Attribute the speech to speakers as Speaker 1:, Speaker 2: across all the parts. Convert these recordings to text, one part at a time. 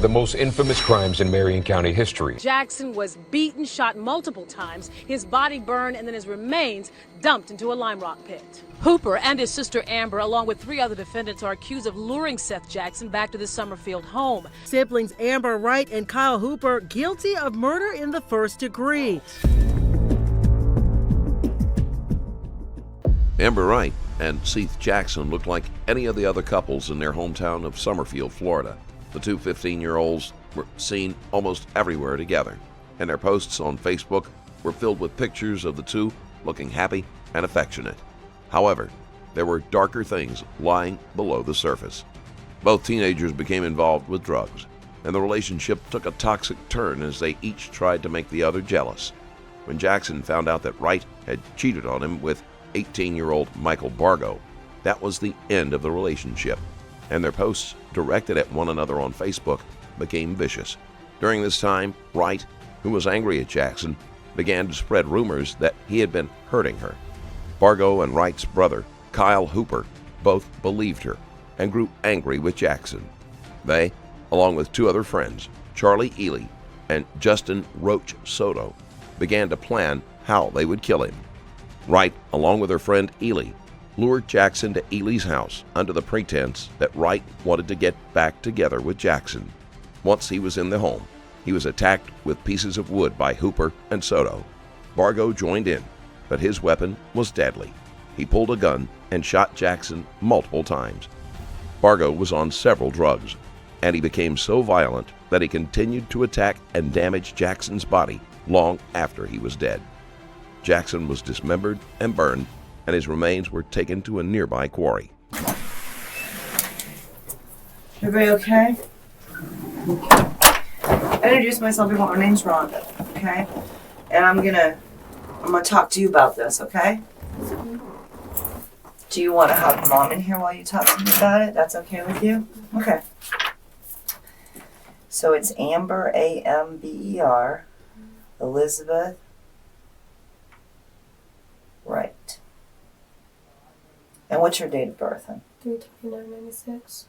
Speaker 1: The most infamous crimes in Marion County history.
Speaker 2: Jackson was beaten, shot multiple times, his body burned, and then his remains dumped into a lime rock pit. Hooper and his sister Amber, along with 3 other defendants, are accused of luring Seth Jackson back to the Summerfield home.
Speaker 3: Siblings Amber Wright and Kyle Hooper guilty of murder in the first degree.
Speaker 4: Amber Wright and Seth Jackson looked like any of the other couples in their hometown of Summerfield, Florida. The two 15-year-olds were seen almost everywhere together, and their posts on Facebook were filled with pictures of the two looking happy and affectionate. However, there were darker things lying below the surface. Both teenagers became involved with drugs, and the relationship took a toxic turn as they each tried to make the other jealous. When Jackson found out that Wright had cheated on him with 18-year-old Michael Bargo, that was the end of the relationship, and their posts directed at one another on Facebook became vicious. During this time, Wright, who was angry at Jackson, began to spread rumors that he had been hurting her. Bargo and Wright's brother, Kyle Hooper, both believed her and grew angry with Jackson. They, along with 2 other friends, Charlie Ely and Justin Roach Soto, began to plan how they would kill him. Wright, along with her friend Ely, lured Jackson to Ely's house under the pretense that Wright wanted to get back together with Jackson. Once he was in the home, he was attacked with pieces of wood by Hooper and Soto. Bargo joined in, but his weapon was deadly. He pulled a gun and shot Jackson multiple times. Bargo was on several drugs, and he became so violent that he continued to attack and damage Jackson's body long after he was dead. Jackson was dismembered and burned, and his remains were taken to a nearby quarry.
Speaker 5: Everybody okay? I introduced myself before. My name's Rhonda, okay? And I'm gonna talk to you about this, okay? Do you want to have Mom in here while you talk to me about it? That's okay with you? Okay. So it's Amber, A-M-B-E-R, Elizabeth Wright. And what's your date of birth, hon?
Speaker 6: 3/29/96.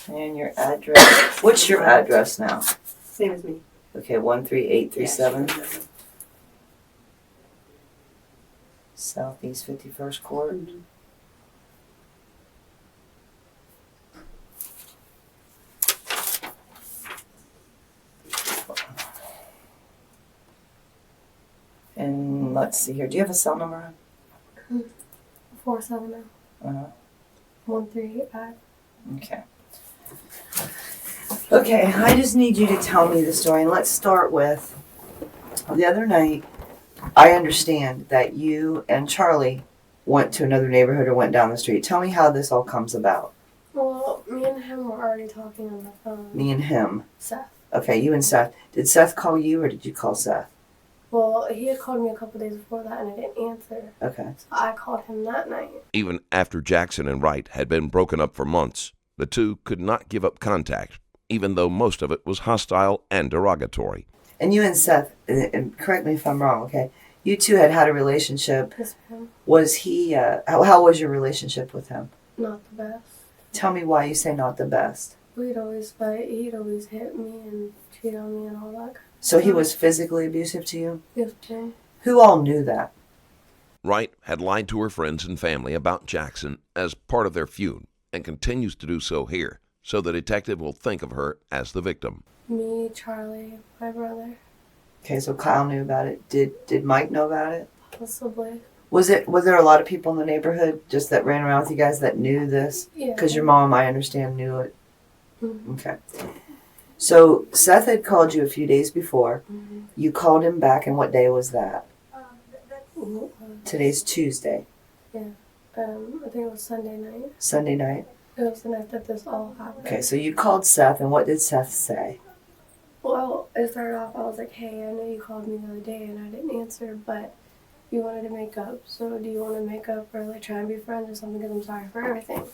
Speaker 5: And your address. What's your address now?
Speaker 6: Same as me.
Speaker 5: Okay, 13837 Southeast 51st Court.
Speaker 6: Mm-hmm.
Speaker 5: And let's see here. Do you have a cell number?
Speaker 6: 470
Speaker 5: Uh-huh.
Speaker 6: 1385.
Speaker 5: Okay. Okay, I just need you to tell me the story. And let's start with the other night. I understand that you and Charlie went to another neighborhood or went down the street. Tell me how this all comes about.
Speaker 6: Well, me and him were already talking on the phone.
Speaker 5: Me and him.
Speaker 6: Seth.
Speaker 5: Okay, you and Seth. Did Seth call you or did you call Seth?
Speaker 6: Well, he had called me a couple days before that and I didn't answer.
Speaker 5: Okay.
Speaker 6: So I called him that night.
Speaker 4: Even after Jackson and Wright had been broken up for months, the two could not give up contact, even though most of it was hostile and derogatory.
Speaker 5: And you and Seth, and correct me if I'm wrong, okay? You two had a relationship.
Speaker 6: Yes, ma'am.
Speaker 5: Was he, how was your relationship with him?
Speaker 6: Not the best.
Speaker 5: Tell me why you say not the best.
Speaker 6: We'd always fight. He'd always hit me and cheat on me and all that.
Speaker 5: So he was physically abusive to you?
Speaker 6: Yes, ma'am.
Speaker 5: Who all knew that?
Speaker 4: Wright had lied to her friends and family about Jackson as part of their feud and continues to do so here, so the detective will think of her as the victim.
Speaker 6: Me, Charlie, my brother.
Speaker 5: Okay, so Kyle knew about it. Did Mike know about it?
Speaker 6: Possibly.
Speaker 5: Was there a lot of people in the neighborhood just that ran around with you guys that knew this?
Speaker 6: Yeah.
Speaker 5: Because your mom, I understand, knew it.
Speaker 6: Mm-hmm.
Speaker 5: Okay. So Seth had called you a few days before.
Speaker 6: Mm-hmm.
Speaker 5: You called him back, and what day was that?
Speaker 6: Mm-hmm.
Speaker 5: Today's Tuesday.
Speaker 6: Yeah. I think it was Sunday night.
Speaker 5: Sunday night?
Speaker 6: It was the night that this all happened.
Speaker 5: Okay, so you called Seth, and what did Seth say?
Speaker 6: Well, it started off, I was like, hey, I know you called me the other day and I didn't answer, but you wanted to make up. So do you want to make up or like try and be friends or something because I'm sorry for everything?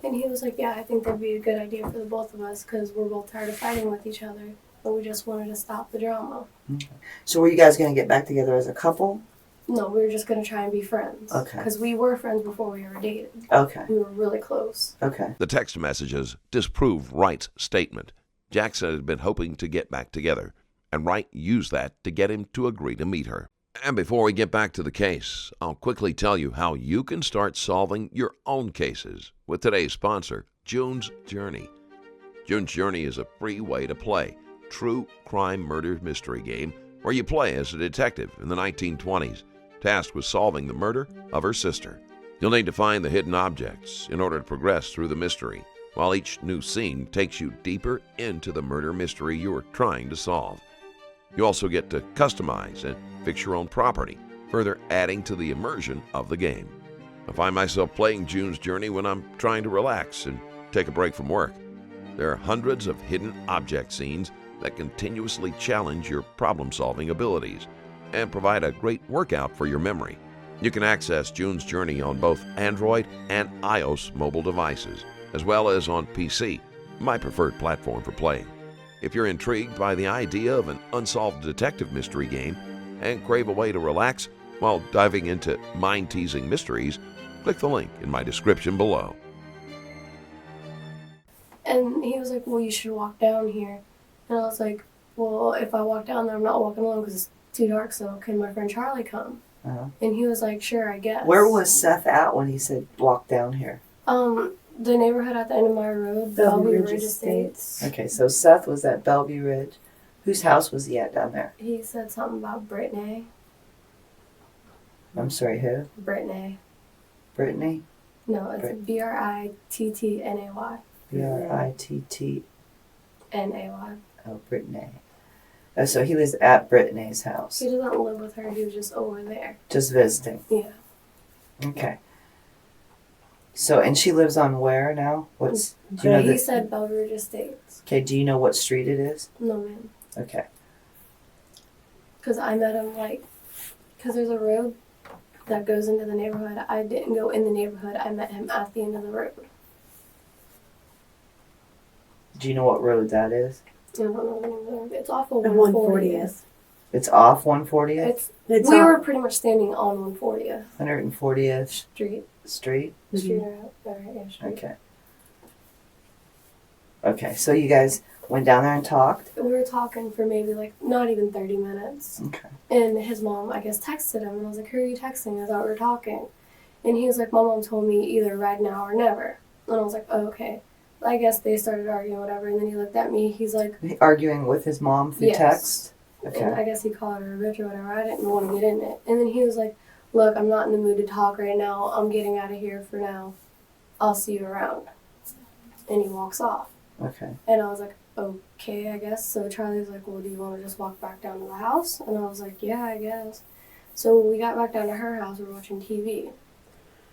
Speaker 6: And he was like, yeah, I think that'd be a good idea for the both of us because we're both tired of fighting with each other. But we just wanted to stop the drama.
Speaker 5: Okay. So were you guys going to get back together as a couple?
Speaker 6: No, we were just going to try and be friends.
Speaker 5: Okay.
Speaker 6: Because we were friends before we ever dated.
Speaker 5: Okay.
Speaker 6: We were really close.
Speaker 5: Okay.
Speaker 4: The text messages disprove Wright's statement. Jackson had been hoping to get back together, and Wright used that to get him to agree to meet her. And before we get back to the case, I'll quickly tell you how you can start solving your own cases with today's sponsor, June's Journey. June's Journey is a free way to play true crime murder mystery game where you play as a detective in the 1920s, tasked with solving the murder of her sister. You'll need to find the hidden objects in order to progress through the mystery, while each new scene takes you deeper into the murder mystery you are trying to solve. You also get to customize and fix your own property, further adding to the immersion of the game. I find myself playing June's Journey when I'm trying to relax and take a break from work. There are hundreds of hidden object scenes that continuously challenge your problem-solving abilities and provide a great workout for your memory. You can access June's Journey on both Android and iOS mobile devices, as well as on PC, my preferred platform for playing. If you're intrigued by the idea of an unsolved detective mystery game and crave a way to relax while diving into mind-teasing mysteries, click the link in my description below.
Speaker 6: And he was like, well, you should walk down here. And I was like, well, if I walk down there, I'm not walking alone because it's too dark, so can my friend Charlie come? And he was like, sure, I guess.
Speaker 5: Where was Seth at when he said walk down here?
Speaker 6: The neighborhood at the end of my road, Bellevue Ridge Estates.
Speaker 5: Okay, so Seth was at Bellevue Ridge. Whose house was he at down there?
Speaker 6: He said something about Brittany.
Speaker 5: I'm sorry, who?
Speaker 6: Brittany.
Speaker 5: Brittany?
Speaker 6: No, it's Brittnay.
Speaker 5: Brittnay. Oh, Brittany. Oh, so he was at Brittany's house.
Speaker 6: He doesn't live with her, he was just over there.
Speaker 5: Just visiting.
Speaker 6: Yeah.
Speaker 5: Okay. So, and she lives on where now? What's, do you know
Speaker 6: He said Bellevue Ridge Estates.
Speaker 5: Okay, do you know what street it is?
Speaker 6: No, man.
Speaker 5: Okay.
Speaker 6: Because I met him, because there's a road that goes into the neighborhood. I didn't go in the neighborhood. I met him at the end of the road.
Speaker 5: Do you know what road that is?
Speaker 6: I don't know the name of the road. It's off of
Speaker 3: The
Speaker 6: 140th.
Speaker 5: It's off 140th?
Speaker 6: We were pretty much standing on 140th.
Speaker 5: 140th
Speaker 6: Street.
Speaker 5: Street?
Speaker 6: Street yeah, street.
Speaker 5: Okay. Okay, so you guys went down there and talked?
Speaker 6: We were talking for maybe not even 30 minutes.
Speaker 5: Okay.
Speaker 6: And his mom, I guess, texted him. And I was like, who are you texting? I thought we were talking. And he was like, my mom told me either right now or never. And I was like, oh, okay. I guess they started arguing, whatever. And then he looked at me. He's like...
Speaker 5: Arguing with his mom through text? Okay.
Speaker 6: And I guess he called her a bitch or whatever. I didn't want to get in it. And then he was like, look, I'm not in the mood to talk right now. I'm getting out of here for now. I'll see you around. And he walks off.
Speaker 5: Okay.
Speaker 6: And I was like, okay, I guess. So Charlie was like, well, do you want to just walk back down to the house? And I was like, yeah, I guess. So we got back down to her house. We were watching TV.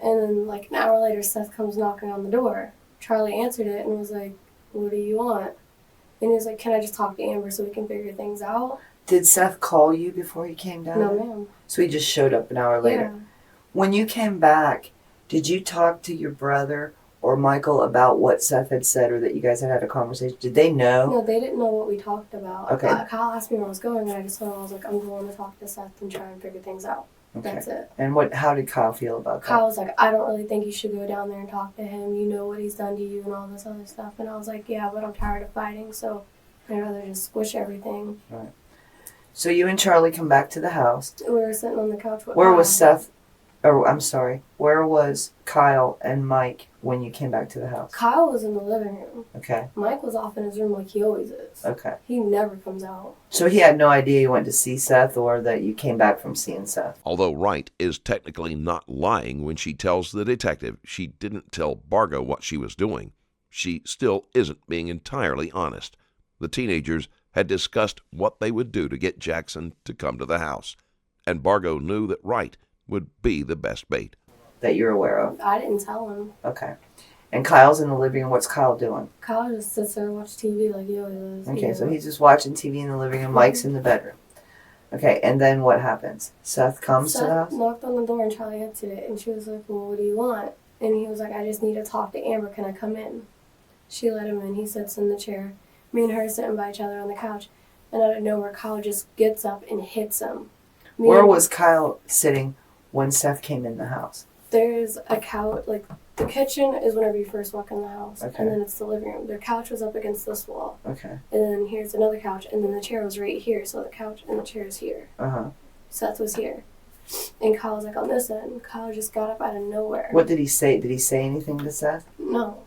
Speaker 6: And then an hour later, Seth comes knocking on the door. Charlie answered it and was like, what do you want? And he was like, can I just talk to Amber so we can figure things out?
Speaker 5: Did Seth call you before he came down?
Speaker 6: No, ma'am.
Speaker 5: So he just showed up an hour later?
Speaker 6: Yeah.
Speaker 5: When you came back, did you talk to your brother or Michael about what Seth had said or that you guys had had a conversation? Did they know?
Speaker 6: No, they didn't know what we talked about.
Speaker 5: Okay.
Speaker 6: Kyle asked me where I was going, and I just told him, I was like, I'm going to talk to Seth and try and figure things out.
Speaker 5: Okay.
Speaker 6: That's it.
Speaker 5: And how did Kyle feel about that?
Speaker 6: Kyle was like, I don't really think you should go down there and talk to him. You know what he's done to you and all this other stuff. And I was like, yeah, but I'm tired of fighting, so I'd rather just squish everything.
Speaker 5: Right. So you and Charlie come back to the house.
Speaker 6: We were sitting on the couch with
Speaker 5: Where
Speaker 6: Kyle.
Speaker 5: was Seth? Oh, I'm sorry. Where was Kyle and Mike when you came back to the house?
Speaker 6: Kyle was in the living room.
Speaker 5: Okay.
Speaker 6: Mike was off in his room like he always is.
Speaker 5: Okay.
Speaker 6: He never comes out.
Speaker 5: So he had no idea you went to see Seth or that you came back from seeing Seth?
Speaker 4: Although Wright is technically not lying when she tells the detective she didn't tell Bargo what she was doing, she still isn't being entirely honest. The teenagers had discussed what they would do to get Jackson to come to the house, and Bargo knew that Wright would be the best bait.
Speaker 5: That you're aware of?
Speaker 6: I didn't tell him.
Speaker 5: Okay. And Kyle's in the living room. What's Kyle doing?
Speaker 6: Kyle just sits there and watches TV like he always does.
Speaker 5: Okay, so he's just watching TV in the living room. Mike's in the bedroom. Okay, and then what happens? Seth comes to the house?
Speaker 6: Seth knocked on the door and Charlie answered it. And she was like, well, what do you want? And he was like, I just need to talk to Amber. Can I come in? She let him in. He sits in the chair. Me and her sitting by each other on the couch. And out of nowhere, Kyle just gets up and hits him.
Speaker 5: Where was Kyle sitting when Seth came in the house?
Speaker 6: There's a couch, like the kitchen is whenever you first walk in the house,
Speaker 5: Okay.
Speaker 6: and then it's the living room. Their couch was up against this wall,
Speaker 5: Okay.
Speaker 6: and then here's another couch, and then the chair was right here, so the couch and the chair is here.
Speaker 5: Uh-huh.
Speaker 6: Seth was here, and Kyle was like on this end. Kyle just got up out of nowhere.
Speaker 5: What did he say? Did he say anything to Seth?
Speaker 6: No,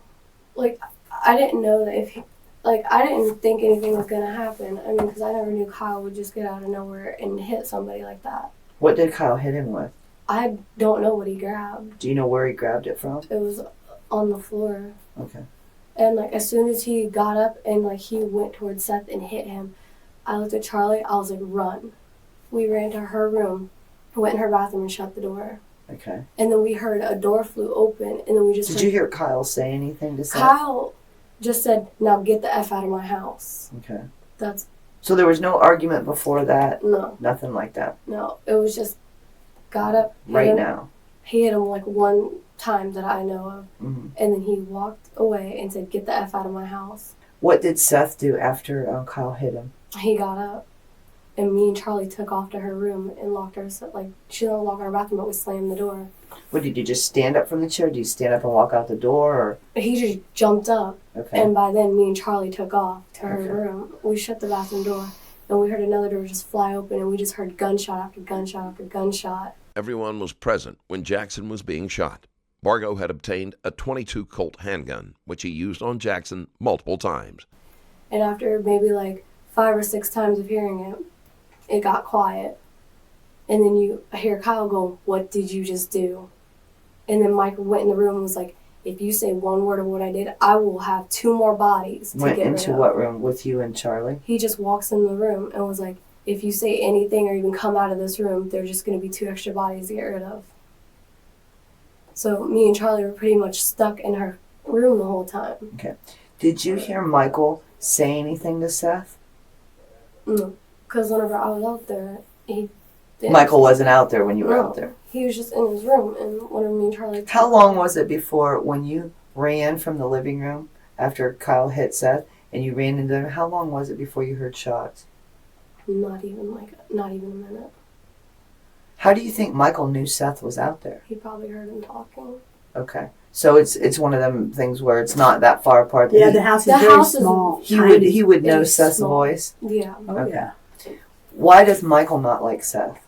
Speaker 6: like I didn't know that if he, like I didn't think anything was gonna happen. I mean, because I never knew Kyle would just get out of nowhere and hit somebody like that.
Speaker 5: What did Kyle hit him with?
Speaker 6: I don't know what he grabbed.
Speaker 5: Do you know where he grabbed it from?
Speaker 6: It was on the floor.
Speaker 5: Okay.
Speaker 6: And like as soon as he got up and like he went towards Seth and hit him, I looked at Charlie. I was like, run. We ran to her room, went in her bathroom and shut the door.
Speaker 5: Okay.
Speaker 6: And then we heard a door flew open, and then we just
Speaker 5: Did
Speaker 6: heard,
Speaker 5: you hear Kyle say anything to Seth?
Speaker 6: Kyle just said, "Now get the F out of my house."
Speaker 5: Okay.
Speaker 6: That's
Speaker 5: So there was no argument before that?
Speaker 6: no,
Speaker 5: Nothing like that?
Speaker 6: no. It was just got up hit
Speaker 5: Right
Speaker 6: him.
Speaker 5: now?
Speaker 6: He hit him like one time that I know of,
Speaker 5: Mm-hmm.
Speaker 6: and then he walked away and said, "Get the F out of my house."
Speaker 5: What did Seth do after Kyle hit him?
Speaker 6: He got up, and me and Charlie took off to her room and locked her. Like she didn't lock our bathroom, but we slammed the door.
Speaker 5: What, did you just stand up from the chair? Did you stand up and walk out the door? Or
Speaker 6: He just jumped up,
Speaker 5: okay.
Speaker 6: and by then me and Charlie took off to her
Speaker 5: Okay.
Speaker 6: room. We shut the bathroom door, and we heard another door just fly open, and we just heard gunshot after gunshot after gunshot.
Speaker 4: Everyone was present when Jackson was being shot. Bargo had obtained a .22 Colt handgun, which he used on Jackson multiple times.
Speaker 6: And after maybe like 5 or 6 times of hearing it, it got quiet. And then you hear Kyle go, "What did you just do?" And then Mike went in the room and was like, "If you say one word of what I did, I will have 2 more bodies to
Speaker 5: Went
Speaker 6: get
Speaker 5: into
Speaker 6: rid of."
Speaker 5: what room with you and Charlie?
Speaker 6: He just walks in the room and was like, "If you say anything or even come out of this room, there's just going to be 2 extra bodies to get rid of." So me and Charlie were pretty much stuck in her room the whole time.
Speaker 5: Okay. Did you hear Michael say anything to Seth?
Speaker 6: No, because whenever I was out there, he didn't.
Speaker 5: Michael wasn't out there when you were
Speaker 6: No,
Speaker 5: out there.
Speaker 6: he was just in his room, and whenever me and Charlie.
Speaker 5: How long was it before when you ran from the living room after Kyle hit Seth and you ran into them? How long was it before you heard shots?
Speaker 6: Not even a minute.
Speaker 5: How do you think Michael knew Seth was out there?
Speaker 6: He probably heard him talking.
Speaker 5: Okay. So it's one of them things where it's not that far apart.
Speaker 3: Yeah, the house is
Speaker 6: The
Speaker 3: very
Speaker 6: house is-
Speaker 3: small.
Speaker 5: He would know
Speaker 6: It's
Speaker 5: Seth's
Speaker 6: small.
Speaker 5: voice.
Speaker 6: Yeah,
Speaker 3: Oh,
Speaker 5: Okay.
Speaker 3: yeah.
Speaker 5: Why does Michael not like Seth?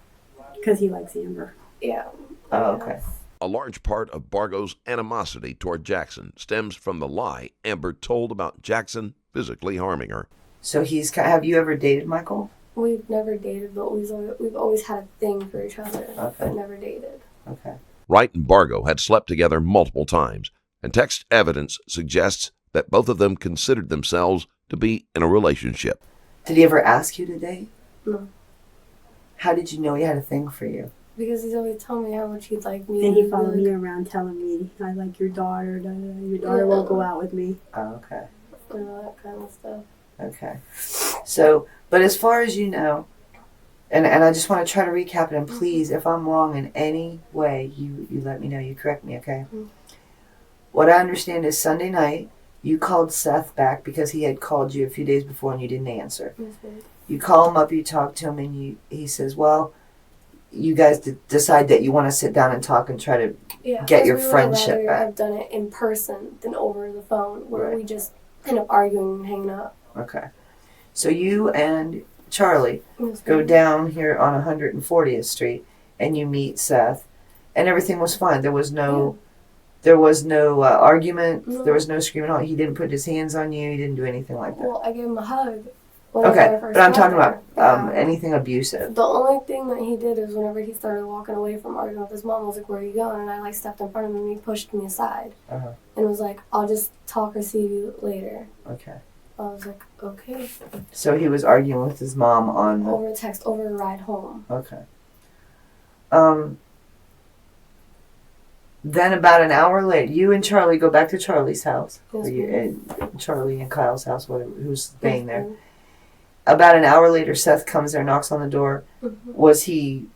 Speaker 3: Because he likes Amber.
Speaker 6: yeah.
Speaker 5: Oh, okay.
Speaker 4: A large part of Bargo's animosity toward Jackson stems from the lie Amber told about Jackson physically harming her.
Speaker 5: So have you ever dated Michael?
Speaker 6: We've never dated, but we've always had a thing for each other,
Speaker 5: Okay.
Speaker 6: but never dated.
Speaker 5: Okay.
Speaker 4: Wright and Bargo had slept together multiple times, and text evidence suggests that both of them considered themselves to be in a relationship.
Speaker 5: Did he ever ask you to date?
Speaker 6: No,
Speaker 5: How did you know he had a thing for you?
Speaker 6: because he's always telling me how much he'd like me.
Speaker 3: And he followed me around telling me, I like your daughter. Da, da, da. Your daughter won't go out with me.
Speaker 5: Oh, okay.
Speaker 6: and all that kind of stuff.
Speaker 5: Okay. So, but as far as you know, and I just want to try to recap it, and please, if I'm wrong in any way, you let me know, you correct me, okay?
Speaker 6: Mhm.
Speaker 5: What I understand is Sunday night, you called Seth back because he had called you a few days before and you didn't answer.
Speaker 6: Yes, ma'am.
Speaker 5: You call him up, you talk to him, and he says, well, you guys decide that you want to sit down and talk and try to
Speaker 6: Yeah,
Speaker 5: get
Speaker 6: 'cause
Speaker 5: your
Speaker 6: we would
Speaker 5: friendship
Speaker 6: rather
Speaker 5: back.
Speaker 6: have done it in person than over the phone, where
Speaker 5: Right.
Speaker 6: we just end up arguing and hanging up.
Speaker 5: Okay. So you and Charlie
Speaker 6: Yes,
Speaker 5: go
Speaker 6: ma'am.
Speaker 5: down here on 140th Street and you meet Seth, and everything was fine. There was no argument.
Speaker 6: No.
Speaker 5: There was no screaming on. He didn't put his hands on you. He didn't do anything like that.
Speaker 6: Well, I gave him a hug. whenever I
Speaker 5: Okay,
Speaker 6: first
Speaker 5: but I'm
Speaker 6: got
Speaker 5: talking
Speaker 6: there.
Speaker 5: about
Speaker 6: Yeah.
Speaker 5: anything abusive.
Speaker 6: The only thing that he did is whenever he started walking away from arguing with his mom, I was like, "Where are you going?" And I like stepped in front of him and he pushed me aside
Speaker 5: Uh-huh.
Speaker 6: and was like, "I'll just talk or see you later."
Speaker 5: Okay.
Speaker 6: I was like, "Okay."
Speaker 5: So he was arguing with his mom on.
Speaker 6: Over text, over a ride home.
Speaker 5: Okay. Then about an hour later, you and Charlie go back to Charlie's house.
Speaker 6: Yes,
Speaker 5: Or you,
Speaker 6: ma'am.
Speaker 5: Charlie and Kyle's house, whatever, who's staying there.
Speaker 6: Mhm.
Speaker 5: About an hour later, Seth comes there, knocks on the door.
Speaker 6: Mhm.
Speaker 5: Was he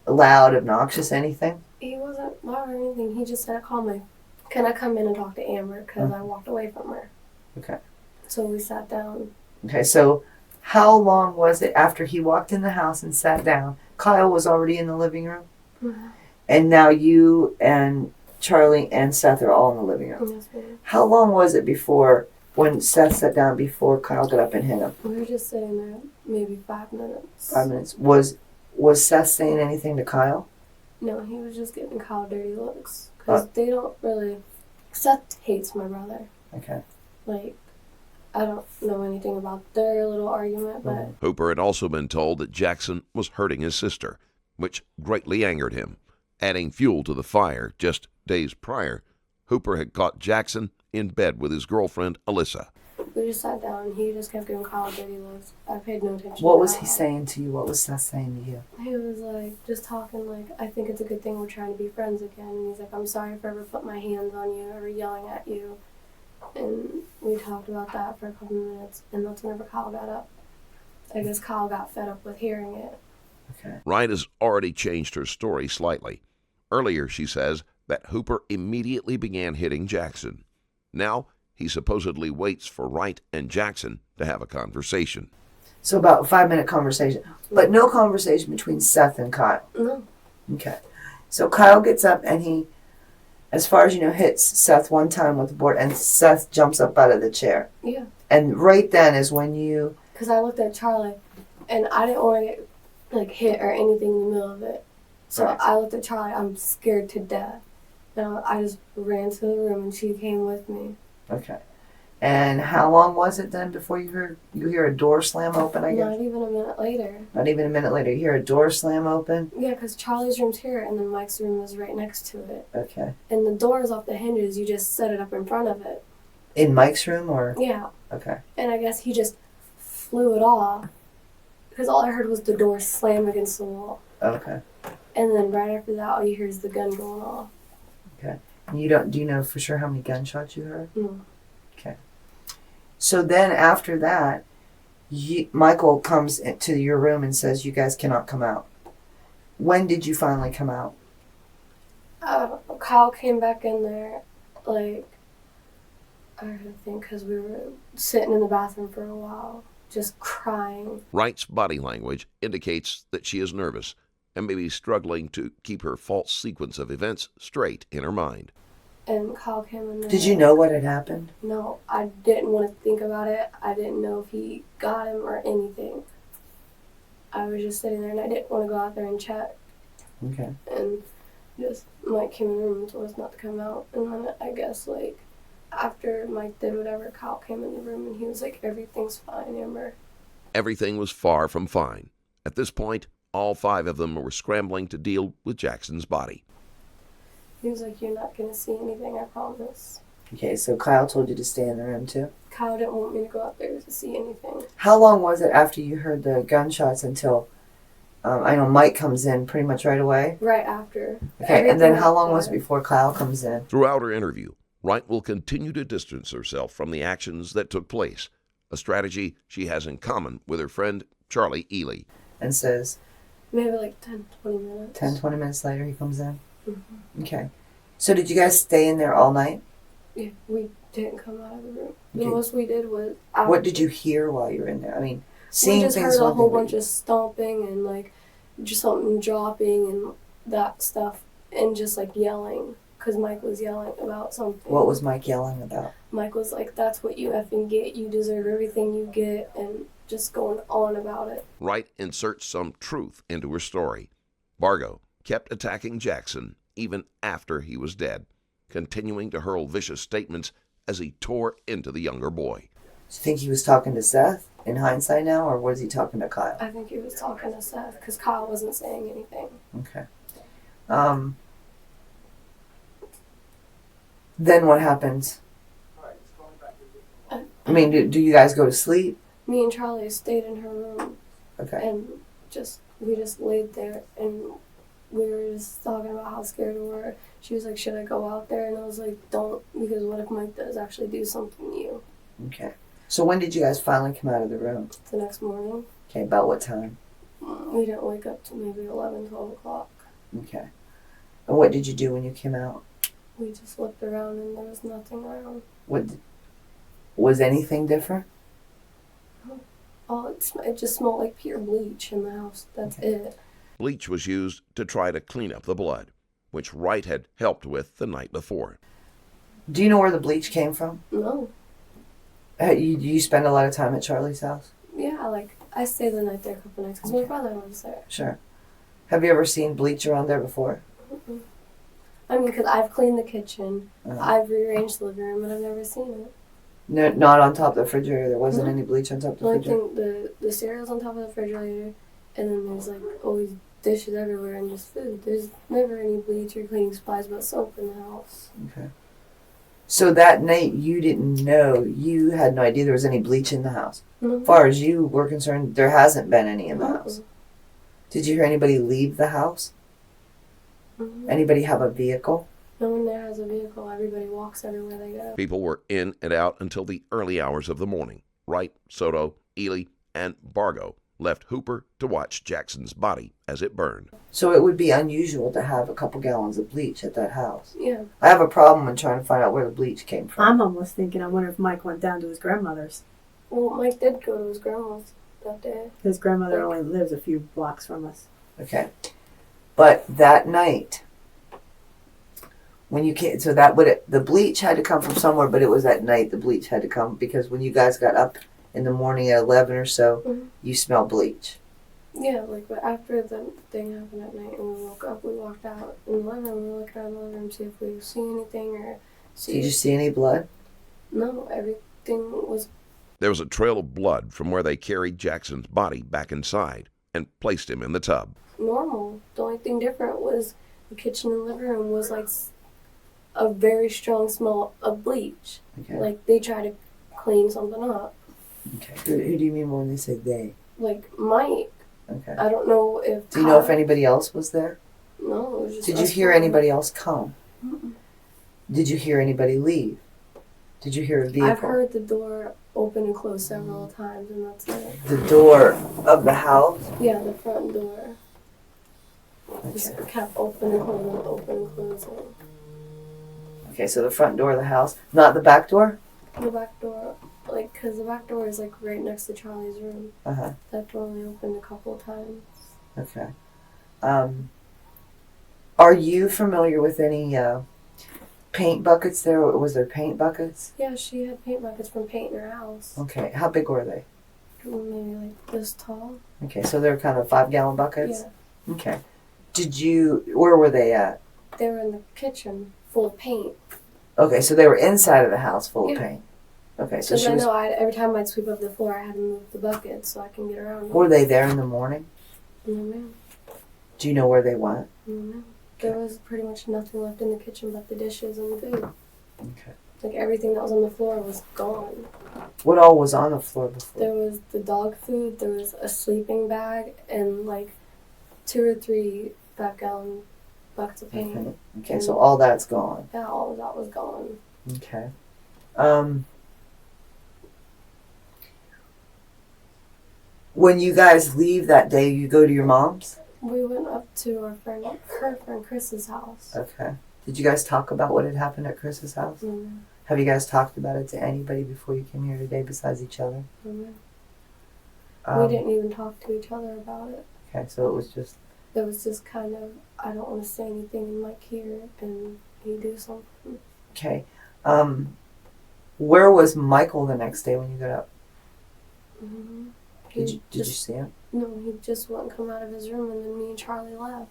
Speaker 5: loud, obnoxious, anything?
Speaker 6: He wasn't loud or anything. He just said, "Call me. Can I come in and talk to Amber?" Because I walked away from her.
Speaker 5: Okay.
Speaker 6: So we sat down.
Speaker 5: Okay, so how long was it after he walked in the house and sat down Kyle was already in the living room?
Speaker 6: Mm-hmm.
Speaker 5: And now you and Charlie and Seth are all in the living room?
Speaker 6: Yes, ma'am.
Speaker 5: How long was it before, when Seth sat down, before Kyle got up and hit him?
Speaker 6: We were just sitting there maybe 5 minutes.
Speaker 5: 5 minutes. Was Seth saying anything to Kyle?
Speaker 6: No, he was just giving Kyle dirty looks. Because they don't really... Seth hates my brother.
Speaker 5: Okay.
Speaker 6: Like, I don't know anything about their little argument, but...
Speaker 4: Hooper had also been told that Jackson was hurting his sister, which greatly angered him. Adding fuel to the fire, just days prior, Hooper had caught Jackson in bed with his girlfriend, Alyssa.
Speaker 6: We just sat down and he just kept giving Kyle dirty looks. I paid no attention
Speaker 5: What
Speaker 6: to
Speaker 5: was
Speaker 6: Kyle.
Speaker 5: he saying to you? What was Seth saying to you?
Speaker 6: He was like, just talking like, I think it's a good thing we're trying to be friends again. And he's like, I'm sorry if I ever put my hands on you or yelling at you. And we talked about that for a couple minutes, and that's whenever Kyle got up. I guess Kyle got fed up with hearing it.
Speaker 5: Okay.
Speaker 4: Wright has already changed her story slightly. Earlier, she says that Hooper immediately began hitting Jackson. Now, he supposedly waits for Wright and Jackson to have a conversation.
Speaker 5: So about a 5-minute conversation. But no conversation between Seth and Kyle?
Speaker 6: No.
Speaker 5: Okay. So Kyle gets up and he, as far as you know, hits Seth one time with the board, and Seth jumps up out of the chair.
Speaker 6: Yeah.
Speaker 5: And right then is when you...
Speaker 6: Because I looked at Charlie, and I didn't want to get, like, hit or anything in the middle of it. So
Speaker 5: Right.
Speaker 6: I looked at Charlie, I'm scared to death. And I just ran to the room, and she came with me.
Speaker 5: Okay. And how long was it then before you hear a door slam open, I guess?
Speaker 6: Not even a minute later.
Speaker 5: Not even a minute later. You hear a door slam open?
Speaker 6: Yeah, because Charlie's room's here, and then Mike's room is right next to it.
Speaker 5: Okay.
Speaker 6: And the door is off the hinges, you just set it up in front of it.
Speaker 5: In Mike's room or?
Speaker 6: Yeah.
Speaker 5: Okay.
Speaker 6: And I guess he just flew it off, because all I heard was the door slam against the wall.
Speaker 5: Okay.
Speaker 6: And then right after that, all you hear is the gun going off.
Speaker 5: Okay. Do you know for sure how many gunshots you heard?
Speaker 6: Mm.
Speaker 5: Okay. So then after that, Michael comes into your room and says, you guys cannot come out. When did you finally come out?
Speaker 6: Kyle came back in there, like, I don't think, because we were sitting in the bathroom for a while, just crying.
Speaker 4: Wright's body language indicates that she is nervous and may be struggling to keep her false sequence of events straight in her mind.
Speaker 6: And Kyle came in there.
Speaker 5: Did you know what had happened?
Speaker 6: No, I didn't want to think about it. I didn't know if he got him or anything. I was just sitting there, and I didn't want to go out there and check.
Speaker 5: Okay.
Speaker 6: And just Mike came in the room and told us not to come out. And then I guess, like, after Mike did whatever, Kyle came in the room and he was like, everything's fine, Amber.
Speaker 4: Everything was far from fine. At this point, all 5 of them were scrambling to deal with Jackson's body.
Speaker 6: He was like, you're not going to see anything, I promise.
Speaker 5: Okay, so Kyle told you to stay in the room too?
Speaker 6: Kyle didn't want me to go out there to see anything.
Speaker 5: How long was it after you heard the gunshots until, I know Mike comes in pretty much right away?
Speaker 6: Right after.
Speaker 5: Okay, and then how long was it before Kyle comes in?
Speaker 4: Throughout her interview, Wright will continue to distance herself from the actions that took place, a strategy she has in common with her friend Charlie Ely.
Speaker 5: And says,
Speaker 6: Maybe like 10, 20 minutes.
Speaker 5: 10, 20 minutes later he comes in?
Speaker 6: Mm-hmm.
Speaker 5: Okay. So did you guys stay in there all night?
Speaker 6: Yeah, we didn't come out of the room.
Speaker 5: Okay.
Speaker 6: The most we did was...
Speaker 5: What did you hear while you were in there? I mean,
Speaker 6: We
Speaker 5: seeing
Speaker 6: just
Speaker 5: things
Speaker 6: heard a
Speaker 5: one
Speaker 6: whole
Speaker 5: thing,
Speaker 6: bunch of stomping and like just something dropping and that stuff and just like yelling because Mike was yelling about something.
Speaker 5: What was Mike yelling about?
Speaker 6: Mike was like, that's what you effing get. You deserve everything you get, and just going on about it.
Speaker 4: Wright inserts some truth into her story. Bargo kept attacking Jackson even after he was dead, continuing to hurl vicious statements as he tore into the younger boy.
Speaker 5: Do you think he was talking to Seth in hindsight now, or was he talking to Kyle?
Speaker 6: I think he was talking to Seth because Kyle wasn't saying anything.
Speaker 5: Okay. Then what happens? I mean, do you guys go to sleep?
Speaker 6: Me and Charlie stayed in her room
Speaker 5: Okay.
Speaker 6: and we just laid there and we were just talking about how scared we were. She was like, should I go out there? And I was like, don't, because what if Mike does actually do something to you?
Speaker 5: Okay. So when did you guys finally come out of the room?
Speaker 6: The next morning,
Speaker 5: Okay, about what time?
Speaker 6: we didn't wake up till maybe 11, 12 o'clock.
Speaker 5: Okay. And what did you do when you came out?
Speaker 6: We just looked around and there was nothing around.
Speaker 5: Was anything different?
Speaker 6: Oh, it just smelled like pure bleach in the house. That's it.
Speaker 4: Bleach was used to try to clean up the blood, which Wright had helped with the night before.
Speaker 5: Do you know where the bleach came from?
Speaker 6: No.
Speaker 5: You spend a lot of time at Charlie's house?
Speaker 6: Yeah, like, I stayed the night there a couple nights because my brother lives there.
Speaker 5: Sure. Have you ever seen bleach around there before?
Speaker 6: Mm-mm. I mean, because I've cleaned the kitchen,
Speaker 5: Uh-huh.
Speaker 6: I've rearranged the living room, but I've never seen it.
Speaker 5: No, not on top of the refrigerator. There wasn't
Speaker 6: No.
Speaker 5: any bleach on top of
Speaker 6: The
Speaker 5: the
Speaker 6: only
Speaker 5: refrigerator?
Speaker 6: thing, the cereal's on top of the refrigerator, and then there's, like, always dishes everywhere and just food. There's never any bleach or cleaning supplies but soap in the house.
Speaker 5: Okay. So that night you didn't know, you had no idea there was any bleach in the house.
Speaker 6: Mm-hmm.
Speaker 5: As far as you were concerned, there hasn't been any in the house. Did you hear anybody leave the house?
Speaker 6: Mm-hmm.
Speaker 5: Anybody have a vehicle?
Speaker 6: No one there has a vehicle. Everybody walks everywhere they go.
Speaker 4: People were in and out until the early hours of the morning. Wright, Soto, Ely, and Bargo left Hooper to watch Jackson's body as it burned.
Speaker 5: So it would be unusual to have a couple gallons of bleach at that house.
Speaker 6: Yeah.
Speaker 5: I have a problem in trying to find out where the bleach came from.
Speaker 3: I'm almost thinking, I wonder if Mike went down to his grandmother's.
Speaker 6: Well, Mike did go to his grandma's that day.
Speaker 3: His grandmother only lives a few blocks from us.
Speaker 5: Okay. But that night, when you came, so that would, the bleach had to come from somewhere, but it was at night the bleach had to come because when you guys got up in the morning at 11 or so,
Speaker 6: Mhm.
Speaker 5: you smelled bleach.
Speaker 6: Yeah, like, but after the thing happened at night and we woke up, we walked out in the living room. We were looking around the living room to see if we see anything or see.
Speaker 5: Did you see any blood?
Speaker 6: No, everything was.
Speaker 4: There was a trail of blood from where they carried Jackson's body back inside and placed him in the tub.
Speaker 6: Normal. The only thing different was the kitchen and living room was like a very strong smell of bleach.
Speaker 5: Okay.
Speaker 6: Like they tried to clean something up.
Speaker 5: Okay. Who do you mean when they say they?
Speaker 6: Like Mike.
Speaker 5: Okay.
Speaker 6: I don't know if.
Speaker 5: Do you know if anybody else was there?
Speaker 6: No, it was just.
Speaker 5: Did you
Speaker 6: us
Speaker 5: hear
Speaker 6: four.
Speaker 5: anybody else come?
Speaker 6: Mm-mm.
Speaker 5: Did you hear anybody leave? Did you hear a vehicle?
Speaker 6: I've heard the door open and close several times, and that's it.
Speaker 5: The door of the house?
Speaker 6: Yeah, the front door. Just
Speaker 5: Okay.
Speaker 6: kept opening, closing, open, closing.
Speaker 5: Okay, so the front door of the house, not the back door?
Speaker 6: The back door, like, because the back door is like right next to Charlie's room.
Speaker 5: Uh-huh.
Speaker 6: That door only opened a couple of times.
Speaker 5: Okay. Are you familiar with any paint buckets there? Was there paint buckets?
Speaker 6: Yeah, she had paint buckets from painting her house.
Speaker 5: Okay. How big were they?
Speaker 6: Maybe like this tall.
Speaker 5: Okay, so they're kind of 5-gallon buckets?
Speaker 6: Yeah.
Speaker 5: Okay. Where were they at?
Speaker 6: They were in the kitchen full of paint.
Speaker 5: Okay, so they were inside of the house full of
Speaker 6: Yeah.
Speaker 5: paint. Okay, so
Speaker 6: Because
Speaker 5: she
Speaker 6: I
Speaker 5: was,
Speaker 6: know every time I'd sweep up the floor, I had to move the buckets so I can get around.
Speaker 5: were they there in the morning?
Speaker 6: No, ma'am.
Speaker 5: Do you know where they went?
Speaker 6: No, ma'am. There was pretty much nothing left in the kitchen but the dishes and the food.
Speaker 5: Okay.
Speaker 6: Like everything that was on the floor was gone.
Speaker 5: What all was on the floor before?
Speaker 6: There was the dog food, there was a sleeping bag, and like 2 or 3 5-gallon buckets of paint.
Speaker 5: Okay. Okay, so all that's gone.
Speaker 6: Yeah, all of that was gone.
Speaker 5: Okay. When you guys leave that day, you go to your mom's?
Speaker 6: We went up to her friend Chris's house.
Speaker 5: Okay. Did you guys talk about what had happened at Chris's house?
Speaker 6: Mm-hmm.
Speaker 5: Have you guys talked about it to anybody before you came here today besides each other?
Speaker 6: Mm-hmm. We didn't even talk to each other about it.
Speaker 5: Okay, so it was just...
Speaker 6: It was just kind of, I don't want to say anything and Mike here and he do something.
Speaker 5: Okay. Where was Michael the next day when you got up?
Speaker 6: Mm-hmm.
Speaker 5: Did you see him?
Speaker 6: No, he just wouldn't come out of his room, and then me and Charlie left.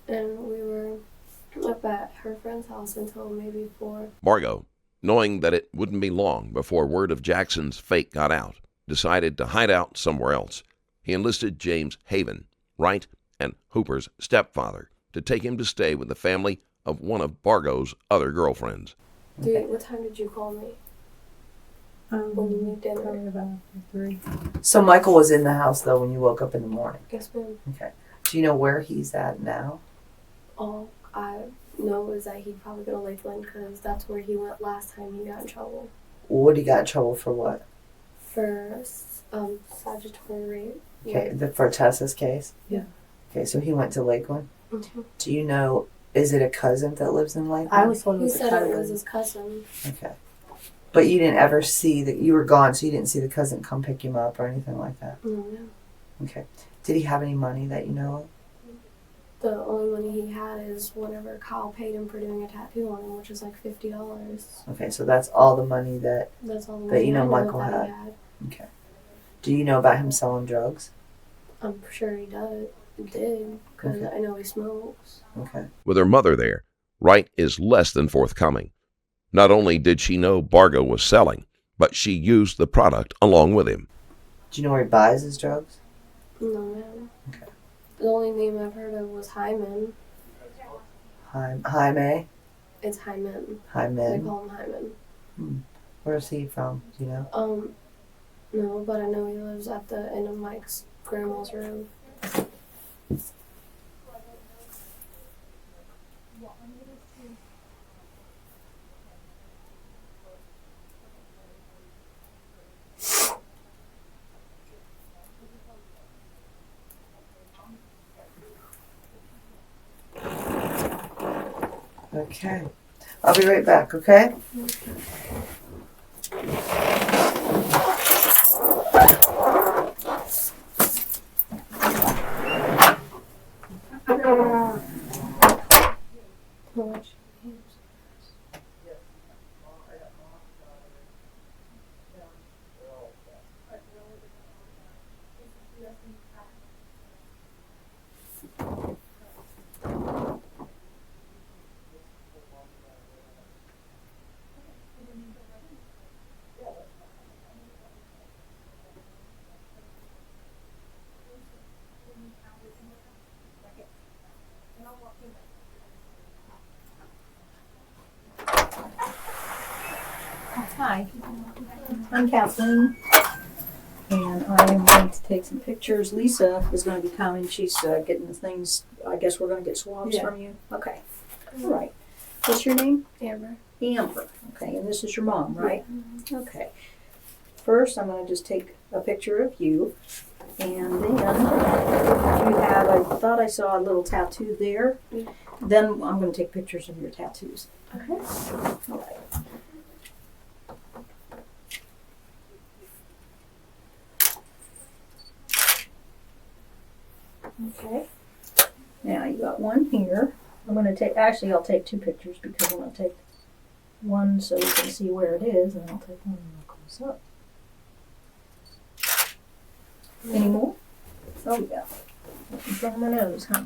Speaker 6: And we were up at her friend's house until maybe 4.
Speaker 4: Bargo, knowing that it wouldn't be long before word of Jackson's fate got out, decided to hide out somewhere else. He enlisted James Haven, Wright, and Hooper's stepfather to take him to stay with the family of one of Bargo's other girlfriends.
Speaker 6: What time did you call me? When you made dinner?
Speaker 3: Probably about 3.
Speaker 5: So Michael was in the house, though, when you woke up in the morning?
Speaker 6: Yes, ma'am.
Speaker 5: Okay. Do you know where he's at now?
Speaker 6: All I know is that he'd probably go to Lakeland because that's where he went last time he got in trouble.
Speaker 5: What he got in trouble for what?
Speaker 6: For statutory rape.
Speaker 5: Okay, for Tessa's case?
Speaker 6: Yeah.
Speaker 5: Okay, so he went to Lakeland.
Speaker 6: Mm-hmm.
Speaker 5: Do you know, is it a cousin that lives in Lakeland?
Speaker 3: I was told it
Speaker 6: He
Speaker 3: was a
Speaker 6: said it was
Speaker 3: cousin.
Speaker 6: his cousin.
Speaker 5: Okay. But you didn't ever see that, you were gone, so you didn't see the cousin come pick him up or anything like that?
Speaker 6: No, no.
Speaker 5: Okay. Did he have any money that you know
Speaker 6: The only money he had is whatever Kyle paid him for doing a tattoo on him, which is like $50.
Speaker 5: Okay, so that's all the money that
Speaker 6: That's all the
Speaker 5: But
Speaker 6: money
Speaker 5: you know
Speaker 6: I know
Speaker 5: Michael
Speaker 6: that
Speaker 5: had.
Speaker 6: he had.
Speaker 5: Okay. Do you know about him selling drugs?
Speaker 6: I'm sure he did, because
Speaker 5: Okay.
Speaker 6: I know he smokes.
Speaker 5: Okay.
Speaker 4: With her mother there, Wright is less than forthcoming. Not only did she know Bargo was selling, but she used the product along with him.
Speaker 5: Do you know where he buys his drugs?
Speaker 6: No, man.
Speaker 5: Okay.
Speaker 6: The only name I've heard of was Hyman.
Speaker 5: Jaime?
Speaker 6: It's Hyman. They
Speaker 5: Hyman?
Speaker 6: call him Hyman.
Speaker 5: Where's he from? Do you know?
Speaker 6: No, but I know he lives at the end of Mike's grandma's room.
Speaker 5: Okay. I'll be right back, okay?
Speaker 6: How much?
Speaker 7: Hi, I'm Kathleen, and I am going to take some pictures. Lisa is going to be coming. She's getting the things. I guess we're going to get swabs from you. Okay. All right. What's your name?
Speaker 6: Amber.
Speaker 7: Amber. Okay, and this is your mom, right? Okay. First, I'm going to just take a picture of you, and then you have. I thought I saw a little tattoo there. Then I'm going to take pictures of your tattoos.
Speaker 6: Okay.
Speaker 7: All right. Okay. Now you got one here. I'm going to take, actually I'll take two pictures because I'm going to take one so you can see where it is, and I'll take one real close up. Any more? Oh yeah. In front of my nose, huh?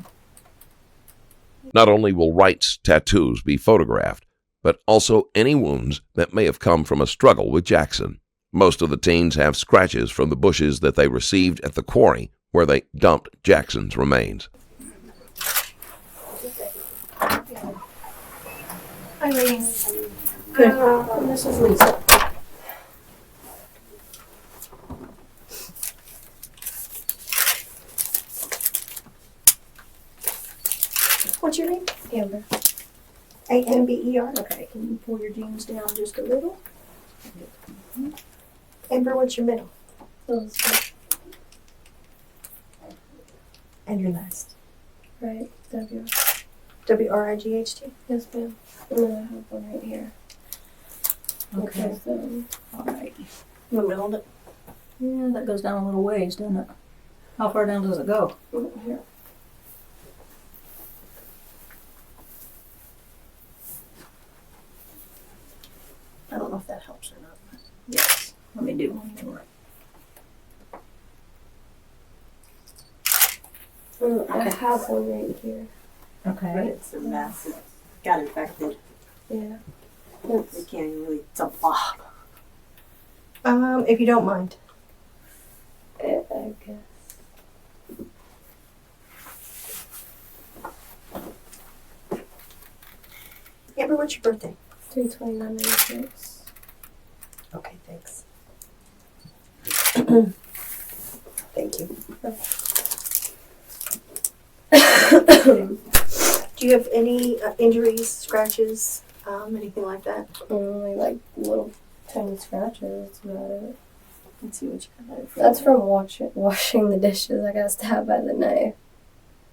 Speaker 4: Not only will Wright's tattoos be photographed, but also any wounds that may have come from a struggle with Jackson. Most of the teens have scratches from the bushes that they received at the quarry where they dumped Jackson's remains.
Speaker 7: Hi, ladies. Good. And this is Lisa. What's your name?
Speaker 6: Amber.
Speaker 7: Amber. Okay, can you pull your jeans down just a little?
Speaker 8: Amber, what's your middle?
Speaker 6: Elizabeth.
Speaker 8: And your last?
Speaker 6: Right. W.
Speaker 8: W-R-I-G-H-T?
Speaker 6: Yes, ma'am. And then I have one right here.
Speaker 7: Okay.
Speaker 6: Which is,
Speaker 7: All right.
Speaker 8: You want me to hold it?
Speaker 7: Yeah, that goes down a little ways, doesn't it? How far down does it go?
Speaker 6: here.
Speaker 8: I don't know if that helps or not.
Speaker 7: Yes. Let me do one more.
Speaker 6: I have one right here.
Speaker 8: But
Speaker 7: Okay.
Speaker 8: it's a mess. It got infected.
Speaker 6: Yeah.
Speaker 8: You can't even really, it's a blob. If you don't mind.
Speaker 6: I guess.
Speaker 8: Amber, what's your birthday?
Speaker 6: 3/29/96.
Speaker 8: Okay, thanks. Thank you. Do you have any injuries, scratches, anything like that?
Speaker 6: Only like little tiny scratches. That's about it.
Speaker 8: Let's see what you have.
Speaker 6: That's from washing the dishes. I got stabbed by the knife.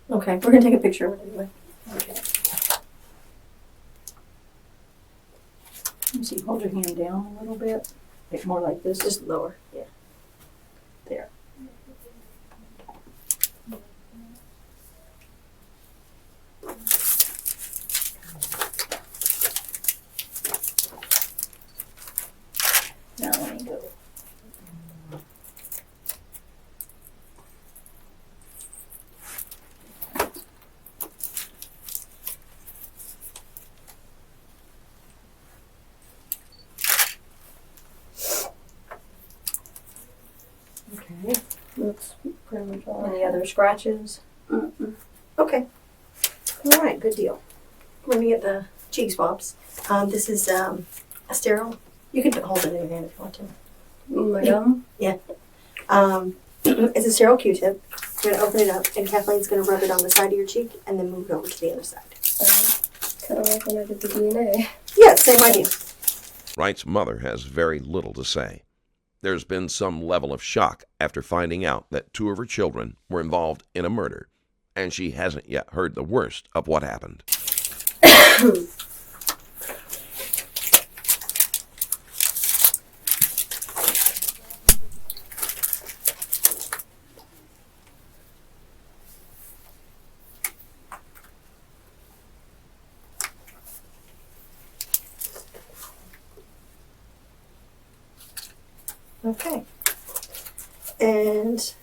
Speaker 8: Okay, we're gonna take a picture of it anyway.
Speaker 7: Okay. Let me see, hold your hand down a little bit. It's more like this.
Speaker 8: Just lower, yeah. There. Okay.
Speaker 6: That's pretty much all.
Speaker 7: Any other scratches?
Speaker 6: Mm-mm.
Speaker 8: Okay.
Speaker 7: All right, good deal.
Speaker 8: Let me get the cheek swabs. This is a sterile. You can hold it in your hand if you want to.
Speaker 6: My gum?
Speaker 8: Yeah. It's a sterile Q-tip. You're going to open it up, and Kathleen's going to rub it on the side of your cheek and then move it over to the other side.
Speaker 6: Kind of like when I did the DNA.
Speaker 8: Yeah, same idea.
Speaker 4: Wright's mother has very little to say. There's been some level of shock after finding out that 2 of her children were involved in a murder, and she hasn't yet heard the worst of what happened.
Speaker 8: Okay. And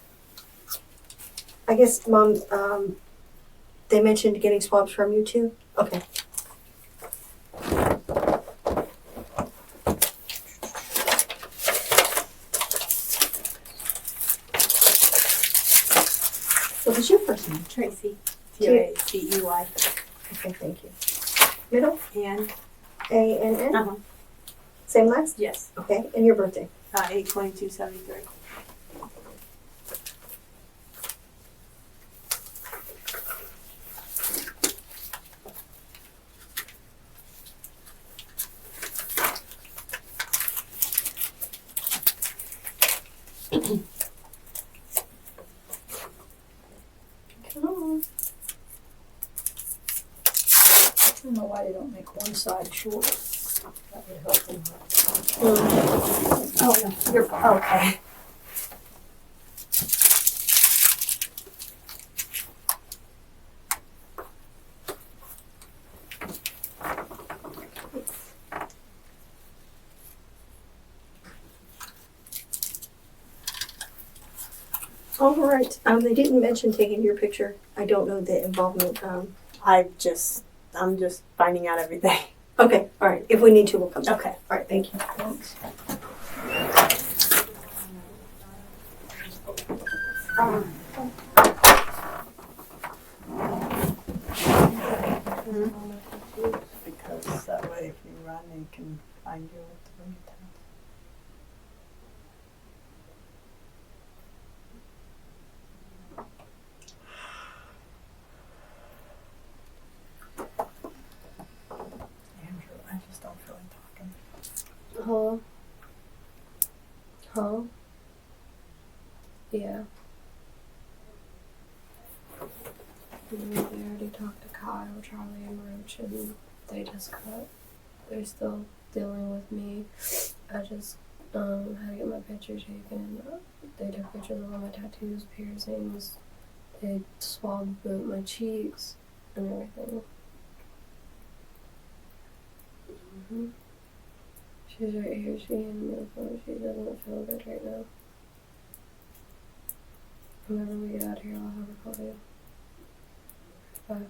Speaker 8: I guess, Mom, they mentioned getting swabs from you too? Okay. What was your first name?
Speaker 9: Tracy. T-R-A-C-E-Y.
Speaker 8: Okay, thank you. Middle?
Speaker 9: And?
Speaker 8: A-N-N?
Speaker 9: Uh-huh.
Speaker 8: Same last?
Speaker 9: Yes.
Speaker 8: Okay, and your birthday?
Speaker 9: 8/22/73.
Speaker 7: I don't know why they don't make one side shorter. That would help them.
Speaker 8: Oh, no, you're fine. Okay. All right. They didn't mention taking your picture. I don't know the involvement.
Speaker 9: I'm just finding out everything.
Speaker 8: Okay. All right. If we need to, we'll come back.
Speaker 9: Okay.
Speaker 8: All right. Thank you.
Speaker 7: Thanks.
Speaker 10: Because that way if you run, they can find you at the right time. Andrew, I just don't feel like talking.
Speaker 6: Huh? Yeah. They already talked to Kyle, Charlie, and Roach, and they just cut. They're still dealing with me. I just had to get my picture taken. They took pictures of all my tattoos, piercings. They swabbed both my cheeks and everything. She's right here. She handed me the phone. She doesn't feel good right now. Whenever we get out of here, I'll have her call you. Bye.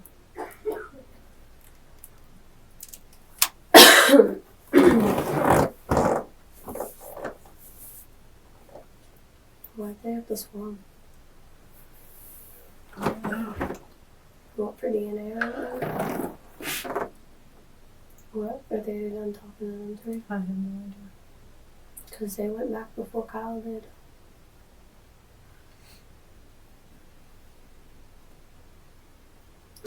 Speaker 6: Why'd they have to swab? What, for DNA or anything? What? Are they done talking to them three?
Speaker 10: I have no idea.
Speaker 6: Because they went back before Kyle did.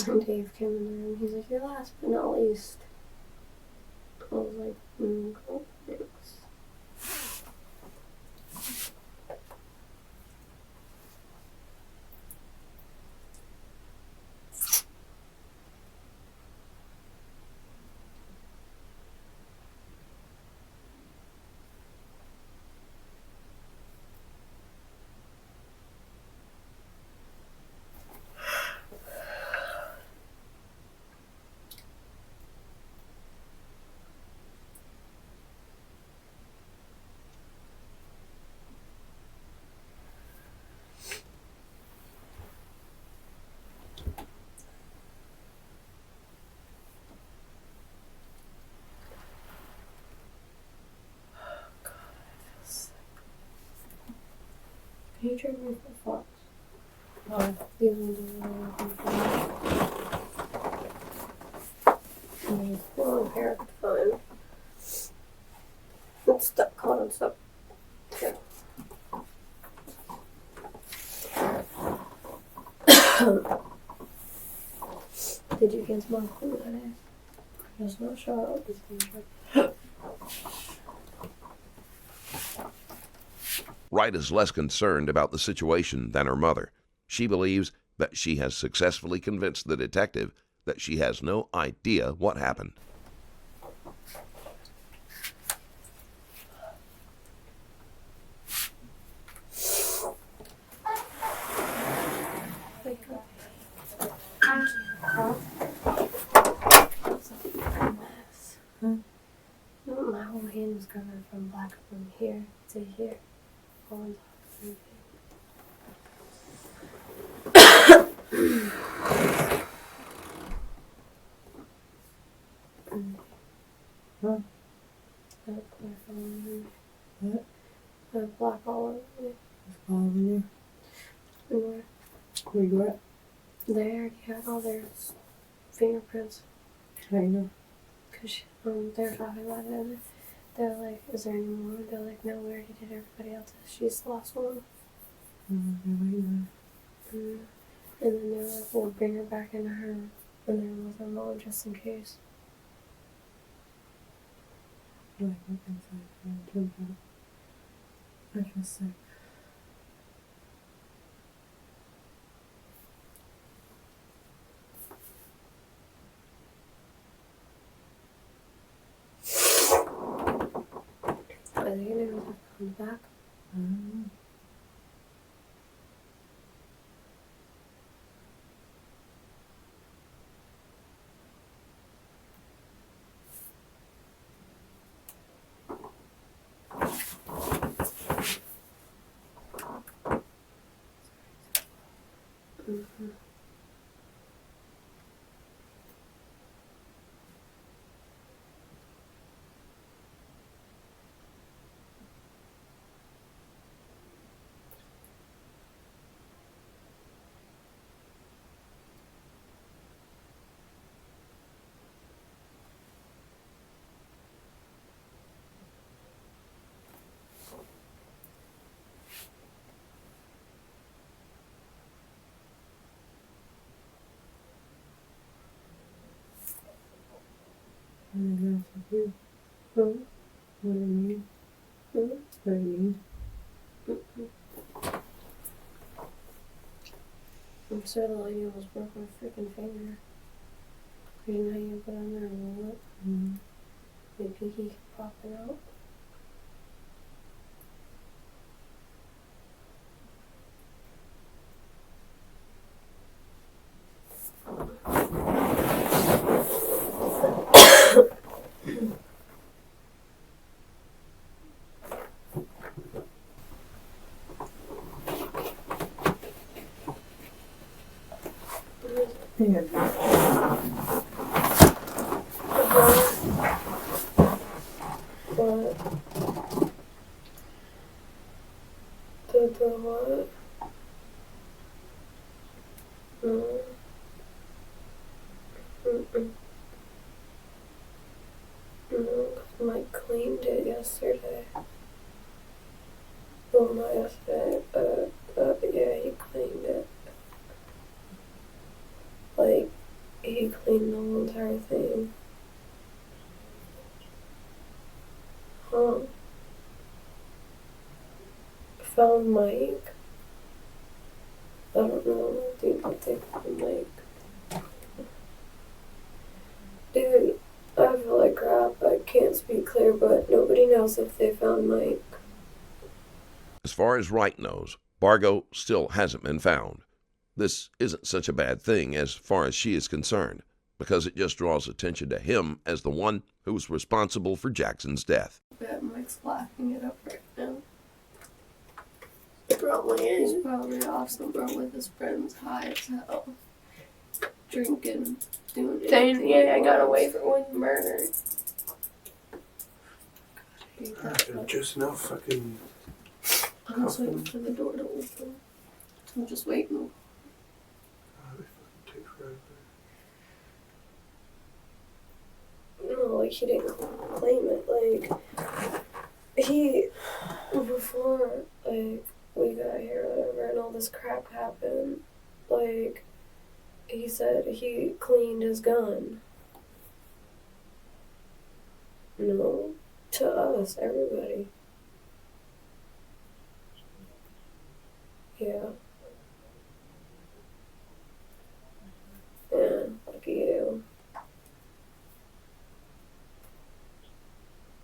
Speaker 6: And Dave came in the room. He's like, "You're last but not least." I was like, cool, thanks. Can you trade me for Fox?
Speaker 10: Oh.
Speaker 6: These ones are really looking for me. Well, here, fine. It's stuck, caught on stuck. Here. Did you cancel my appointment today? Just not show up.
Speaker 4: Wright is less concerned about the situation than her mother. She believes that she has successfully convinced the detective that she has no idea what happened.
Speaker 6: My whole hand was covered from black from here to here. All on top
Speaker 10: Huh? What?
Speaker 6: Black all over me.
Speaker 10: It's all over you.
Speaker 6: And where?
Speaker 10: Where you at?
Speaker 6: They already had all their fingerprints.
Speaker 10: How you know?
Speaker 6: Because they're talking about it and they're like, is there any more? They're like, no, we already did everybody else's. She's the last one. And then they're like, we'll bring her back into her and then with her mom just in case.
Speaker 10: Like, look inside. Jump out. I feel sick.
Speaker 6: Are they gonna ever come back?
Speaker 10: I don't know. What do you mean? What do you mean?
Speaker 6: I'm sure the lady almost broke my freaking finger. You know how you put on there and roll it? My pinky kept popping out. What? The what? No. No, because Mike cleaned it yesterday. Well, not yesterday, yeah, he cleaned it. Like, he cleaned the whole entire thing. Huh? Found Mike? I don't know. Dude, what they found Mike? Dude, I feel like crap. I can't speak clear, but nobody knows if they found Mike.
Speaker 4: As far as Wright knows, Bargo still hasn't been found. This isn't such a bad thing as far as she is concerned, because it just draws attention to him as the one who was responsible for Jackson's death.
Speaker 6: I bet Mike's laughing it up right now. He probably is. He's probably off somewhere with his friends, high as hell. Drinking, doing anything. Yeah, I got away from one murder.
Speaker 11: Just no fucking
Speaker 6: I'm just waiting for the door to open. I'm just waiting. No, like, he didn't claim it. Like, before, like, we got here or whatever and all this crap happened, like, he said he cleaned his gun. No, to us, everybody. Yeah. Yeah, fuck you.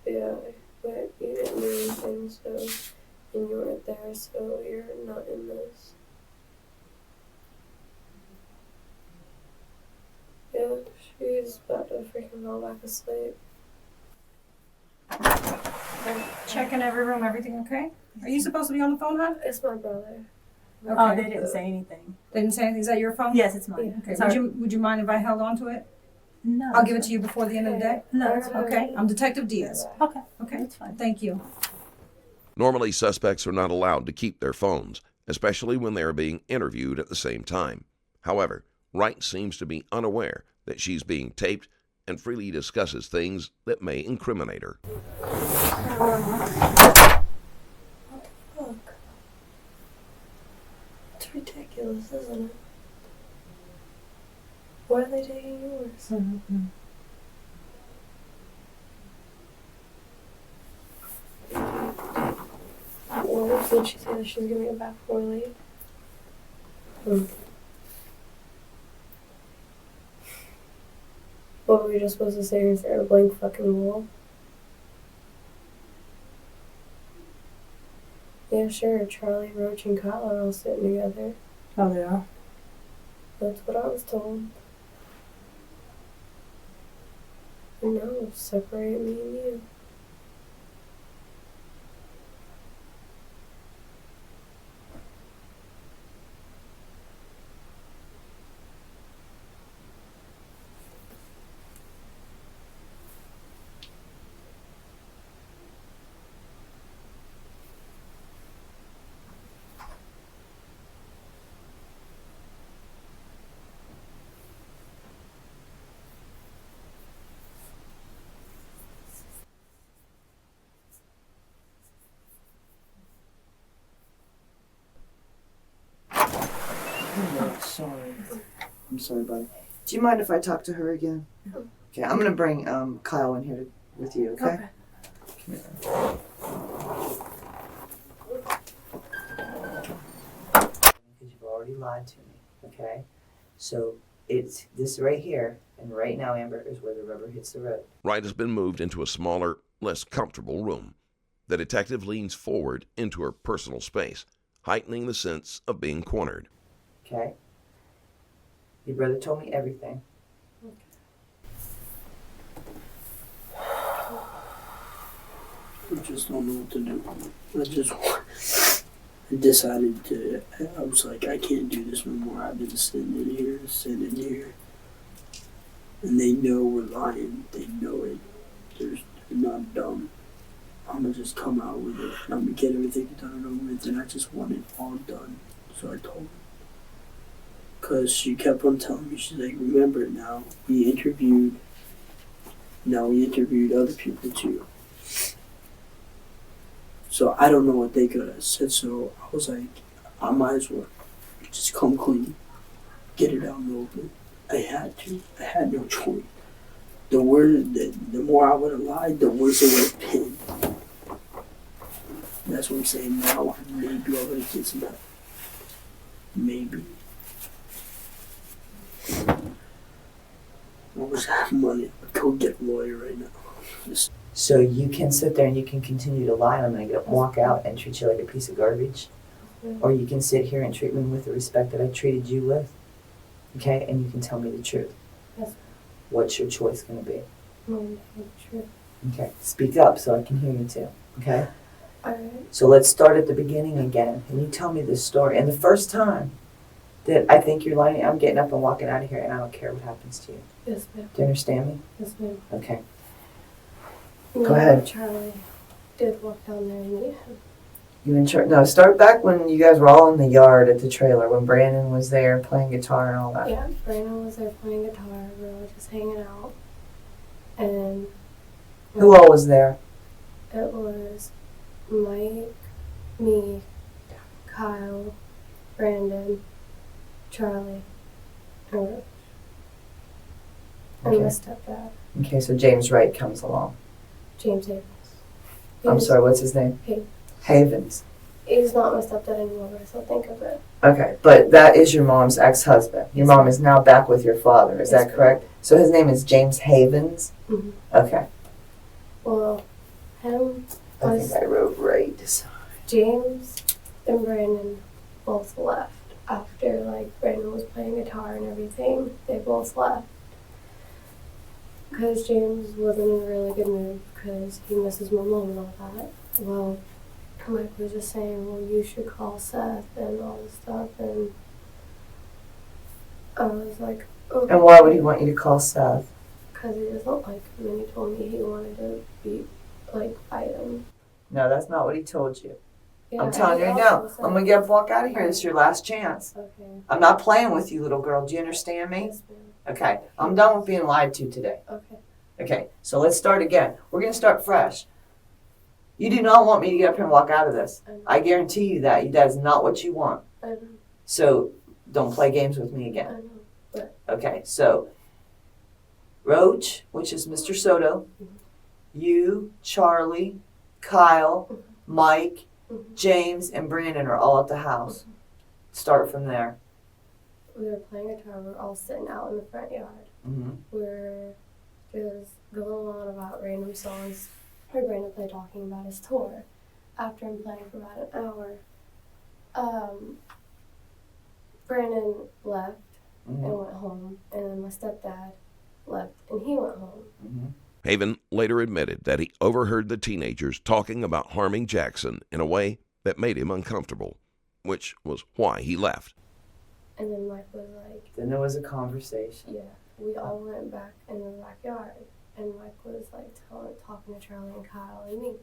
Speaker 6: Yeah, but you didn't do anything, so, and you weren't there, so you're not in this. Yeah, she's about to freaking fall back asleep.
Speaker 7: Checking every room, everything okay? Are you supposed to be on the phone, hon?
Speaker 6: It's my brother.
Speaker 7: Okay.
Speaker 10: Oh, they didn't say anything.
Speaker 7: They didn't say anything? Is that your phone?
Speaker 10: Yes, it's mine.
Speaker 7: Okay,
Speaker 10: Sorry.
Speaker 7: would you mind if I held on to it?
Speaker 10: No.
Speaker 7: I'll give it to you before the end of the day?
Speaker 10: No, it's fine.
Speaker 7: Okay, I'm Detective Diaz.
Speaker 10: Okay.
Speaker 7: Okay,
Speaker 10: That's fine.
Speaker 7: thank you.
Speaker 4: Normally, suspects are not allowed to keep their phones, especially when they are being interviewed at the same time. However, Wright seems to be unaware that she's being taped and freely discusses things that may incriminate her.
Speaker 6: Look. It's ridiculous, isn't it? Why are they taking yours?
Speaker 10: Mm-hmm.
Speaker 6: Well, did she say that she's giving it back before we leave? What were we just supposed to say here? Stare at a blank fucking wall? Yeah, sure. Charlie, Roach, and Kyle are all sitting together.
Speaker 10: Oh, they are?
Speaker 6: That's what I was told. No, separate me and you.
Speaker 5: Sorry. I'm sorry, buddy. Do you mind if I talk to her again? Okay, I'm gonna bring Kyle in here with you, okay? Because you've already lied to me, okay? So it's this right here, and right now, Amber, is where the rubber hits the road.
Speaker 4: Wright has been moved into a smaller, less comfortable room. The detective leans forward into her personal space, heightening the sense of being cornered.
Speaker 5: Okay? Your brother told me everything.
Speaker 11: I just don't know what to do. I decided I was like, I can't do this no more. I've been sitting in here. And they know we're lying. They know it. They're not dumb. I'm going to just come out with it. I'm going to get everything done and over with. And I just want it all done. So I told her. Because she kept on telling me, she's like, remember now, we interviewed other people too. So I don't know what they could have said, so I was like, I might as well just come clean, get it out in the open. I had to. I had no choice. The more I would have lied, the worse it would have been. That's what I'm saying now. Maybe I would have get some help. Maybe. I wish I had money. I'd go get a lawyer right now.
Speaker 5: So you can sit there and you can continue to lie on me and walk out and treat you like a piece of garbage. Or you can sit here and treat me with the respect that I treated you with. Okay? And you can tell me the truth.
Speaker 6: Yes.
Speaker 5: What's your choice going to be?
Speaker 6: True.
Speaker 5: Okay. Speak up so I can hear you too. Okay?
Speaker 6: Alright.
Speaker 5: So let's start at the beginning again. And you tell me this story. And the first time that I think you're lying, I'm getting up and walking out of here and I don't care what happens to you.
Speaker 6: Yes, ma'am.
Speaker 5: Do you understand me?
Speaker 6: Yes, ma'am.
Speaker 5: Okay.
Speaker 6: No,
Speaker 5: Go ahead.
Speaker 6: Charlie did walk down there and meet him.
Speaker 5: You and Charlie. No, start back when you guys were all in the yard at the trailer, when Brandon was there playing guitar and all that.
Speaker 6: Yeah, Brandon was there playing guitar. We were just hanging out. And
Speaker 5: Who all was there?
Speaker 6: it was Mike, me, Kyle, Brandon, Charlie, and Rich. And my stepdad,
Speaker 5: Okay, so James Wright comes along.
Speaker 6: James Havens.
Speaker 5: I'm sorry, what's his name? Havens.
Speaker 6: He's not my stepdad anymore, but I still think of it.
Speaker 5: Okay, but that is your mom's ex-husband. Your mom is now back with your father, is that correct? So his name is James Havens?
Speaker 6: Mm-hmm.
Speaker 5: Okay.
Speaker 6: Well, him
Speaker 5: I think I wrote right.
Speaker 6: James and Brandon both left after, like, Brandon was playing guitar and everything. They both left because James wasn't in a really good mood because he misses my mom and all that. Well, Mike was just saying, well, you should call Seth and all this stuff, and I was like, okay.
Speaker 5: And why would he want you to call Seth?
Speaker 6: Because he doesn't like him, and he told me he wanted to fight him.
Speaker 5: No, that's not what he told you.
Speaker 6: Yeah,
Speaker 5: I'm telling you right now, I'm going to walk out of here. This is your last chance.
Speaker 6: Okay.
Speaker 5: I'm not playing with you, little girl. Do you understand me?
Speaker 6: Yes, ma'am.
Speaker 5: Okay, I'm done with being lied to today.
Speaker 6: Okay.
Speaker 5: Okay, so let's start again. We're going to start fresh. You do not want me to get up here and walk out of this. I guarantee you that. That is not what you want.
Speaker 6: I know.
Speaker 5: So don't play games with me again.
Speaker 6: I know. But
Speaker 5: Okay, so Roach, which is Mr. Soto, you, Charlie, Kyle, Mike, James, and Brandon are all at the house. Start from there.
Speaker 6: we were playing guitar. We were all sitting out in the front yard.
Speaker 5: Mm-hmm.
Speaker 6: We were just going on about random songs. I heard Brandon play talking about his tour. After I'm playing for about an hour, Brandon left and went home, and then my stepdad left and he went home.
Speaker 5: Mm-hmm.
Speaker 4: Haven later admitted that he overheard the teenagers talking about harming Jackson in a way that made him uncomfortable, which was why he left.
Speaker 6: And then Mike was like...
Speaker 5: Then there was a conversation.
Speaker 6: Yeah, we all went back in the backyard, and Mike was like talking to Charlie and Kyle and me.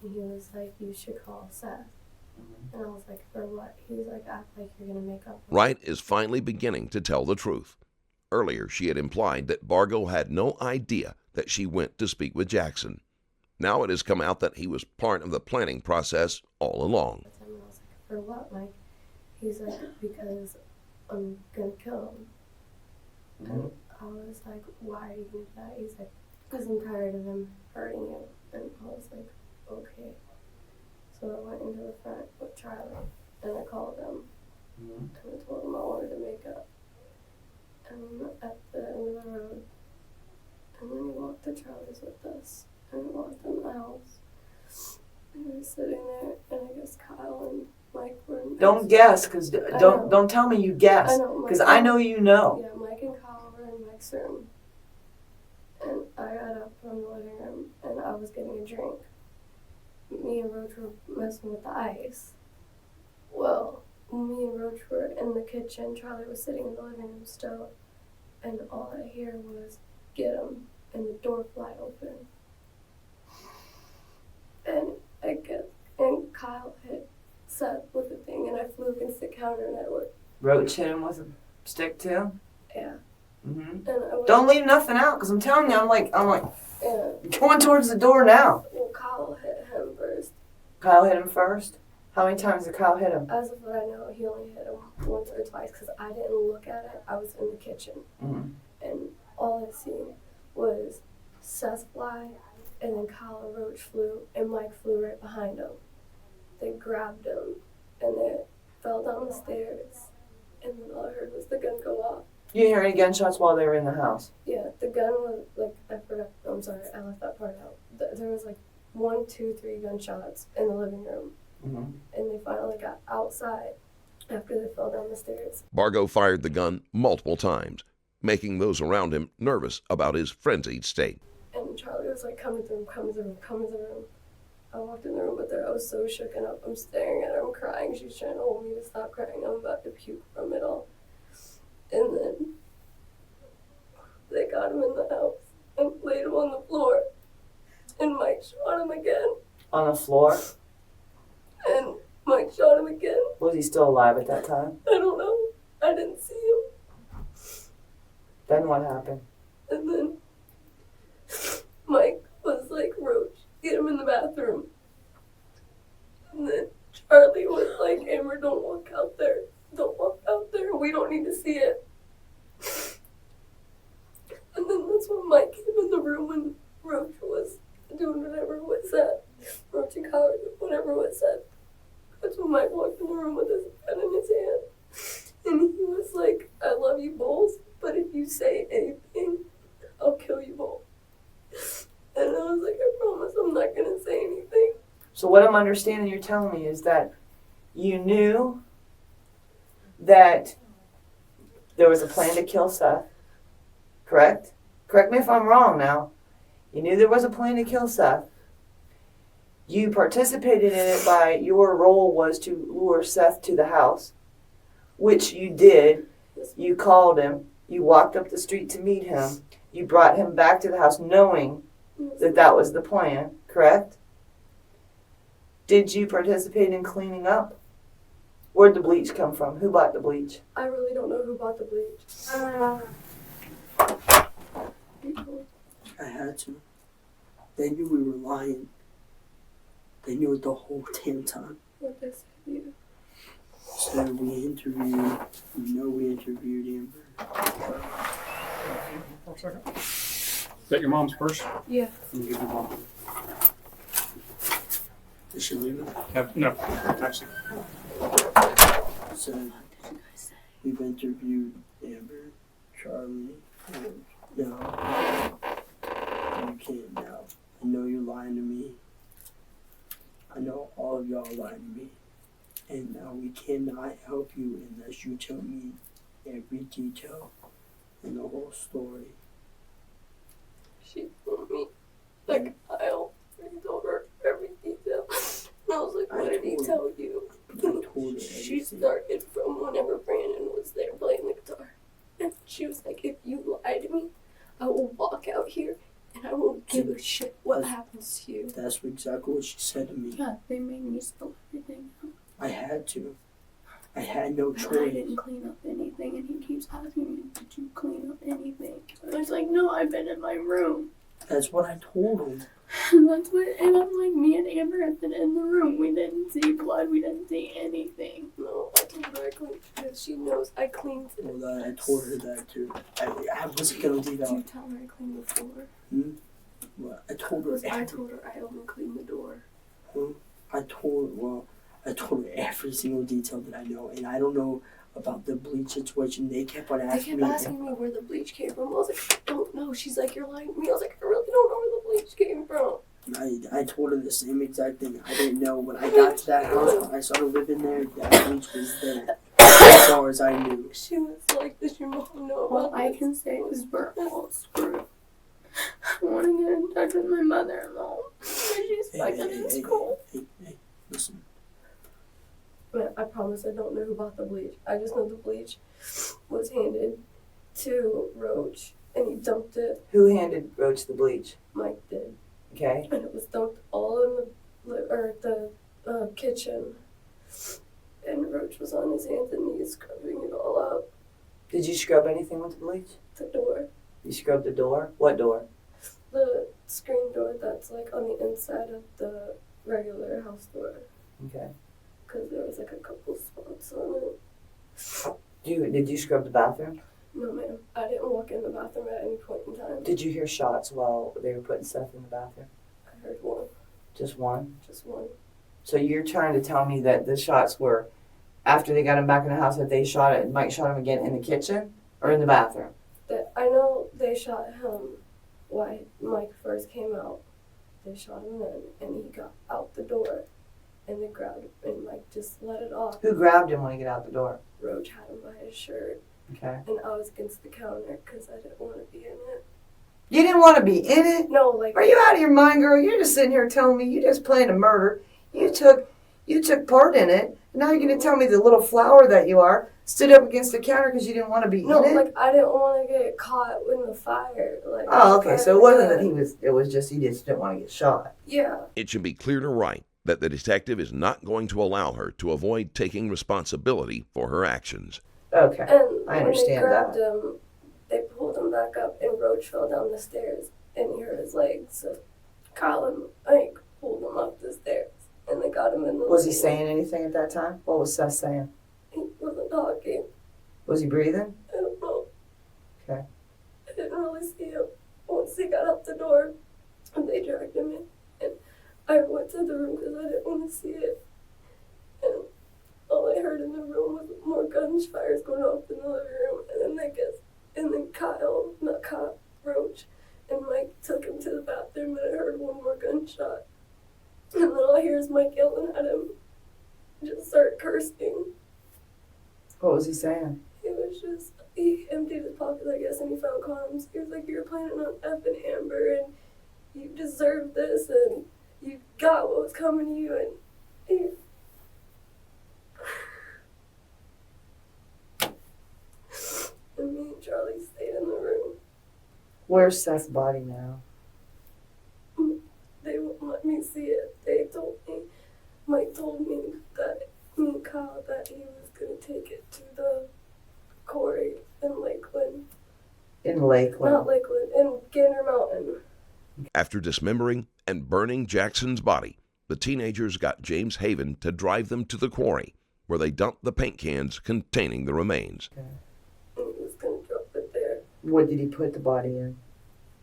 Speaker 6: And he was like, you should call Seth. And I was like, for what? He was like, act like you're going to make up.
Speaker 4: Wright is finally beginning to tell the truth. Earlier, she had implied that Bargo had no idea that she went to speak with Jackson. Now it has come out that he was part of the planning process all along.
Speaker 6: And I was like, for what, Mike? He's like, because I'm going to kill him. And I was like, why do you do that? He's like, because I'm tired of him hurting you. And I was like, okay. So I went into the front with Charlie, and I called him, and I told him I wanted to make up. And at the end of the road, and then he walked to Charlie's with us, and we walked in the house. And we were sitting there, and I guess Kyle and Mike were in.
Speaker 5: Don't guess, because don't tell me you guess, because I know you know.
Speaker 6: Yeah, Mike and Kyle were in Mike's room, and I got up from the living room, and I was getting a drink. Me and Roach were messing with the ice. Well, me and Roach were in the kitchen. Charlie was sitting in the living room still. And all I hear was, get him, and the door fly open. And Kyle hit Seth with the thing, and I flew against the counter, and I looked.
Speaker 5: Roach hit him with a stick too?
Speaker 6: Yeah.
Speaker 5: Mm-hmm.
Speaker 6: And
Speaker 5: Don't leave nothing out, because I'm telling you, I'm like,
Speaker 6: yeah.
Speaker 5: going towards the door now.
Speaker 6: Well, Kyle hit him first.
Speaker 5: Kyle hit him first? How many times did Kyle hit him?
Speaker 6: As of what I know, he only hit him once or twice, because I didn't look at it. I was in the kitchen.
Speaker 5: Mm-hmm.
Speaker 6: And all I seen was Seth fly, and then Kyle and Roach flew, and Mike flew right behind him. They grabbed him, and they fell down the stairs, and then all I heard was the gun go off.
Speaker 5: You didn't hear any gunshots while they were in the house?
Speaker 6: Yeah, the gun was, I forgot, I'm sorry, I left that part out. There was 1, 2, 3 gunshots in the living room, and they finally got outside after they fell down the stairs.
Speaker 4: Bargo fired the gun multiple times, making those around him nervous about his frenzied state.
Speaker 6: And Charlie was like, come into the room, come into the room, come into the room. I walked in the room with her. I was so shooken up. I'm staring at her. I'm crying. She's trying to hold me to stop crying. I'm about to puke from it all. And then they got him in the house and laid him on the floor. And Mike shot him again.
Speaker 5: On the floor?
Speaker 6: And Mike shot him again.
Speaker 5: Was he still alive at that time?
Speaker 6: I don't know. I didn't see him.
Speaker 5: Then what happened?
Speaker 6: And then Mike was like, Roach, get him in the bathroom. And then Charlie was like, Amber, don't walk out there. Don't walk out there. We don't need to see it. And then that's when Mike came in the room when Roach was doing whatever was said. Roach and Howard, whatever was said. That's when Mike walked in the room with his gun in his hand. And he was like, I love you both, but if you say anything, I'll kill you both. And I was like, I promise I'm not going to say anything.
Speaker 5: So what I'm understanding you're telling me is that you knew that there was a plan to kill Seth, correct? Correct me if I'm wrong now. You knew there was a plan to kill Seth. You participated in it by your role was to lure Seth to the house, which you did. You called him. You walked up the street to meet him. You brought him back to the house knowing that that was the plan, correct? Did you participate in cleaning up? Where'd the bleach come from? Who bought the bleach?
Speaker 6: I really don't know who bought the bleach.
Speaker 11: I had to. They knew we were lying. They knew it the whole damn time.
Speaker 6: What they said to you.
Speaker 11: So we interviewed, we interviewed Amber.
Speaker 12: For a second. Is that your mom's purse?
Speaker 6: Yeah.
Speaker 12: Let me give your mom.
Speaker 11: Did she leave it?
Speaker 12: No, actually.
Speaker 11: So we've interviewed Amber, Charlie, and no. You can't now. I know you're lying to me. I know all of y'all lied to me. And now we cannot help you unless you tell me every detail and the whole story.
Speaker 6: She told me, like, I told her every detail. And I was like, what did he tell you?
Speaker 11: I told her everything.
Speaker 6: She started from whenever Brandon was there playing the guitar. And she was like, if you lie to me, I will walk out here and I won't give a shit what happens to you.
Speaker 11: That's exactly what she said to me.
Speaker 6: Yeah, they made me spill everything out.
Speaker 11: I had to. I had no choice.
Speaker 6: I didn't clean up anything, and he keeps asking me, did you clean up anything? I was like, no, I've been in my room.
Speaker 11: That's what I told him.
Speaker 6: And I'm like, me and Amber have been in the room. We didn't see blood. We didn't see anything. No, I told her I cleaned because she knows I cleaned it.
Speaker 11: Well, I told her that too. I wasn't going to leave out.
Speaker 6: Did you tell her I cleaned the floor?
Speaker 11: Well, I told her.
Speaker 6: I told her I only cleaned the door.
Speaker 11: I told her every single detail that I know, and I don't know about the bleach situation. They kept on asking me.
Speaker 6: They kept asking me where the bleach came from. I was like, I don't know. She's like, you're lying to me. I was like, I really don't know where the bleach came from.
Speaker 11: I told her the same exact thing. I didn't know when I got to that house, when I started living there, that bleach was there. As far as I knew.
Speaker 6: She was like, does your mom know about I can say it was all screwed. I want to get in touch with my mother-in-law. She's fucking in school.
Speaker 11: Hey, listen.
Speaker 6: But I promise I don't know who bought the bleach. I just know the bleach was handed to Roach, and he dumped it.
Speaker 5: Who handed Roach the bleach?
Speaker 6: Mike did.
Speaker 5: Okay.
Speaker 6: And it was dumped all in the kitchen. And Roach was on his hands and knees scrubbing it all up.
Speaker 5: Did you scrub anything with the bleach?
Speaker 6: The door.
Speaker 5: You scrubbed the door? What door?
Speaker 6: The screen door that's like on the inside of the regular house door.
Speaker 5: Okay.
Speaker 6: Because there was like a couple spots on it.
Speaker 5: Did you scrub the bathroom?
Speaker 6: No, ma'am. I didn't walk in the bathroom at any point in time.
Speaker 5: Did you hear shots while they were putting stuff in the bathroom?
Speaker 6: I heard one.
Speaker 5: Just one?
Speaker 6: Just one.
Speaker 5: So you're trying to tell me that the shots were after they got him back in the house, that they shot it, Mike shot him again in the kitchen or in the bathroom?
Speaker 6: I know they shot him when Mike first came out. They shot him then, and he got out the door, and they grabbed him, and Mike just let it off.
Speaker 5: Who grabbed him when he got out the door?
Speaker 6: Roach had him by his shirt.
Speaker 5: Okay.
Speaker 6: And I was against the counter because I didn't want to be in it.
Speaker 5: You didn't want to be in it?
Speaker 6: No, like...
Speaker 5: Are you out of your mind, girl? You're just sitting here telling me you just planned a murder. You took part in it. And now you're going to tell me the little flower that you are stood up against the counter because you didn't want to be in it?
Speaker 6: No, like, I didn't want to get caught in the fire.
Speaker 5: Oh, okay. So it wasn't that it was just he just didn't want to get shot.
Speaker 6: Yeah.
Speaker 4: It should be clear to Wright that the detective is not going to allow her to avoid taking responsibility for her actions.
Speaker 5: Okay,
Speaker 6: And
Speaker 5: I understand
Speaker 6: when they grabbed
Speaker 5: that.
Speaker 6: him, they pulled him back up, and Roach fell down the stairs, and he hurt his legs. So Kyle and Mike pulled him up the stairs, and they got him in the
Speaker 5: Was he
Speaker 6: living
Speaker 5: saying anything at that time? What was Seth saying?
Speaker 6: room. He wasn't talking.
Speaker 5: Was he breathing?
Speaker 6: I don't know.
Speaker 5: Okay.
Speaker 6: I didn't really see him. Once they got out the door, and they dragged him in, and I went to the room because I didn't want to see it. And all I heard in the room was more gunfires going off in the living room, and then Kyle, Roach, and Mike took him to the bathroom, and I heard one more gunshot. And then all I hear is Mike yelling at him, just start cursing.
Speaker 5: What was he saying?
Speaker 6: He emptied his pockets, I guess, and he found condoms. He was like, "You're planning on effing Amber, and you deserve this, and you got what was coming to you," and and me and Charlie stayed in the room.
Speaker 5: Where's Seth's body now?
Speaker 6: They wouldn't let me see it. Mike told me that me and Kyle that he was going to take it to the quarry in Lakeland.
Speaker 5: In Lakeland?
Speaker 6: Not Lakeland, in Gander Mountain.
Speaker 4: After dismembering and burning Jackson's body, the teenagers got James Haven to drive them to the quarry, where they dumped the paint cans containing the remains.
Speaker 5: Okay.
Speaker 6: And he was going to drop it there.
Speaker 5: What did he put the body in?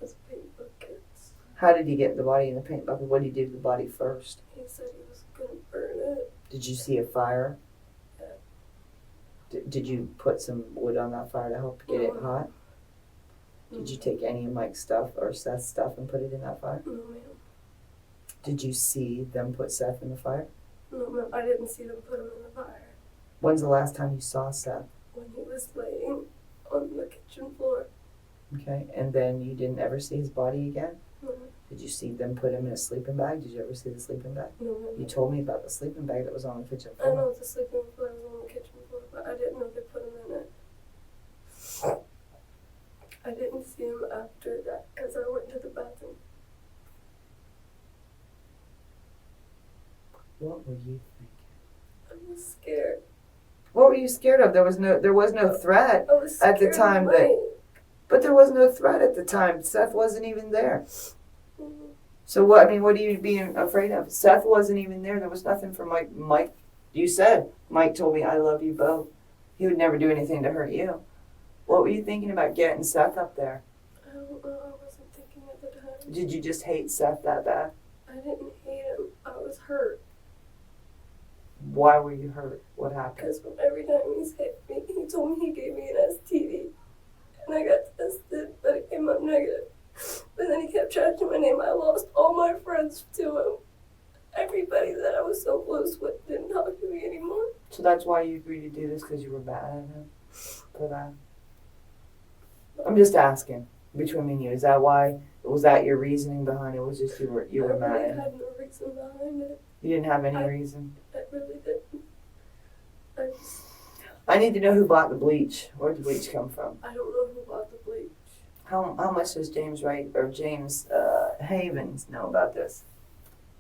Speaker 6: Those paint buckets.
Speaker 5: How did he get the body in the paint bucket? What did he do to the body first?
Speaker 6: He said he was going to burn it.
Speaker 5: Did you see a fire?
Speaker 6: Yeah.
Speaker 5: Did you put some wood on that fire to help get it hot? Did you take any of Mike's stuff or Seth's stuff and put it in that fire?
Speaker 6: No, ma'am.
Speaker 5: Did you see them put Seth in the fire?
Speaker 6: No, ma'am. I didn't see them put him in the fire.
Speaker 5: When's the last time you saw Seth?
Speaker 6: When he was laying on the kitchen floor.
Speaker 5: Okay, and then you didn't ever see his body again?
Speaker 6: No,
Speaker 5: Did you see them put him in a sleeping bag? Did you ever see the sleeping bag?
Speaker 6: no, ma'am.
Speaker 5: You told me about the sleeping bag that was on the kitchen
Speaker 6: I know
Speaker 5: floor.
Speaker 6: the sleeping bag was on the kitchen floor, but I didn't know they put him in it. I didn't see him after that because I went to the bathroom.
Speaker 5: What were you thinking?
Speaker 6: I was scared.
Speaker 5: What were you scared of? There was no threat
Speaker 6: I was scared
Speaker 5: at the time
Speaker 6: of Mike.
Speaker 5: but there was no threat at the time. Seth wasn't even there.
Speaker 6: Mhm.
Speaker 5: So what are you being afraid of? Seth wasn't even there. There was nothing for Mike. Mike, you said, Mike told me I love you both. He would never do anything to hurt you. What were you thinking about getting Seth up there?
Speaker 6: I don't know. I wasn't thinking at the time.
Speaker 5: Did you just hate Seth that bad?
Speaker 6: I didn't hate him. I was hurt
Speaker 5: Why were you hurt? What happened?
Speaker 6: because from every time he's hit me, he told me he gave me an STD. And I got tested, but it came up negative. But then he kept changing my name. I lost all my friends to him. Everybody that I was so close with didn't talk to me anymore.
Speaker 5: So that's why you agreed to do this, because you were mad at him for that? I'm just asking, between me and you, is that why? Was that your reasoning behind it? Was just you were mad
Speaker 6: I really
Speaker 5: at him?
Speaker 6: had no reason behind it.
Speaker 5: You didn't have any reason?
Speaker 6: I really didn't.
Speaker 5: I need to know who bought the bleach. Where'd the bleach come from?
Speaker 6: I don't know who bought the bleach.
Speaker 5: How much does James Wright or James Havens know about this?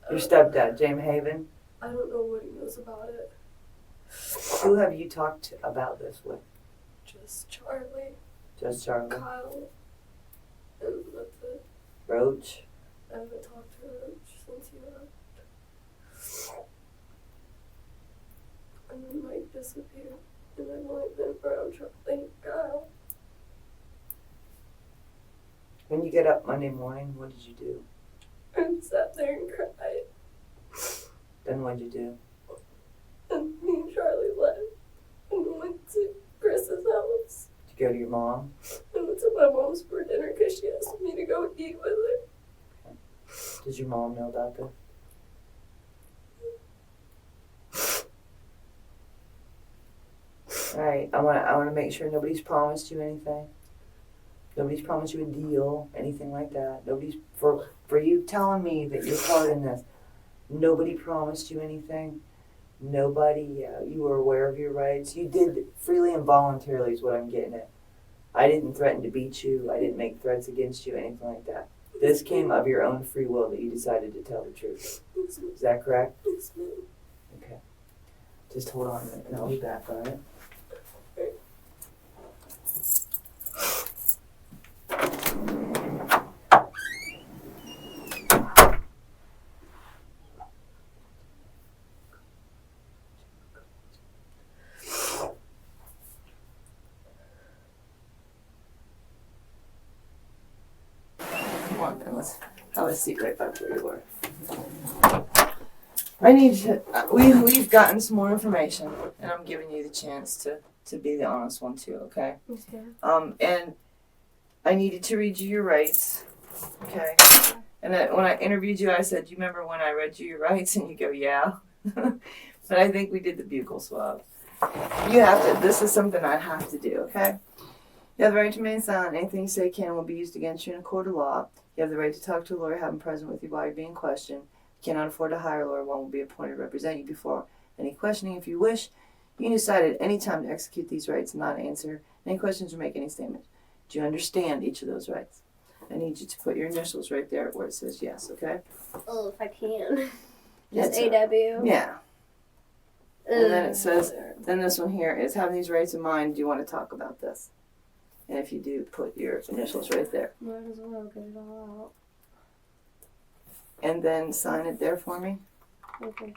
Speaker 5: Your stepdad, James Haven.
Speaker 6: I don't know what he knows about it.
Speaker 5: Who have you talked about this with?
Speaker 6: Just Charlie,
Speaker 5: Just Charlie.
Speaker 6: Kyle, and that's it.
Speaker 5: Roach.
Speaker 6: I haven't talked to Roach since he left. And then Mike disappeared. And I've only been around Charlie and Kyle.
Speaker 5: When you get up Monday morning, what did you do?
Speaker 6: And sat there and cried.
Speaker 5: Then what'd you do?
Speaker 6: And me and Charlie left. And we went to Chris's house.
Speaker 5: Did you go to your mom?
Speaker 6: And went to my mom's for dinner because she asked me to go eat with her.
Speaker 5: Okay. Does your mom know about this? Alright, I wanna make sure nobody's promised you anything. Nobody's promised you a deal, anything like that. Nobody's for you telling me that you're part in this. Nobody promised you anything. Nobody, you were aware of your rights. You did freely and voluntarily is what I'm getting at. I didn't threaten to beat you. I didn't make threats against you, anything like that. This came of your own free will that you decided to tell the truth. Is that correct? Okay. Just hold on a minute and I'll be back, all right? Come on, then let's have a seat right back where you were. I need to. We've gotten some more information, and I'm giving you the chance to be the honest one too. Okay.
Speaker 6: Okay.
Speaker 5: And I needed to read you your rights. Okay. And when I interviewed you, I said, "Do you remember when I read you your rights?" And you go, "Yeah." But I think we did the bugle swab. You have to. This is something I have to do. Okay. You have the right to remain silent. Anything you say can and will be used against you in a court of law. You have the right to talk to a lawyer, have him present with you while you're being questioned. You cannot afford to hire a lawyer. One will be appointed to represent you before any questioning. If you wish, you can decide at any time to execute these rights and not answer any questions or make any statements. Do you understand each of those rights? I need you to put your initials right there where it says yes, okay?
Speaker 6: Oh, if I can.
Speaker 5: Just
Speaker 6: AW.
Speaker 5: Yeah. And then it says, then this one here is having these rights in mind. Do you want to talk about this? And if you do, put your initials right there.
Speaker 6: Might as well get it all
Speaker 5: And then sign it there for me.
Speaker 6: out. Okay.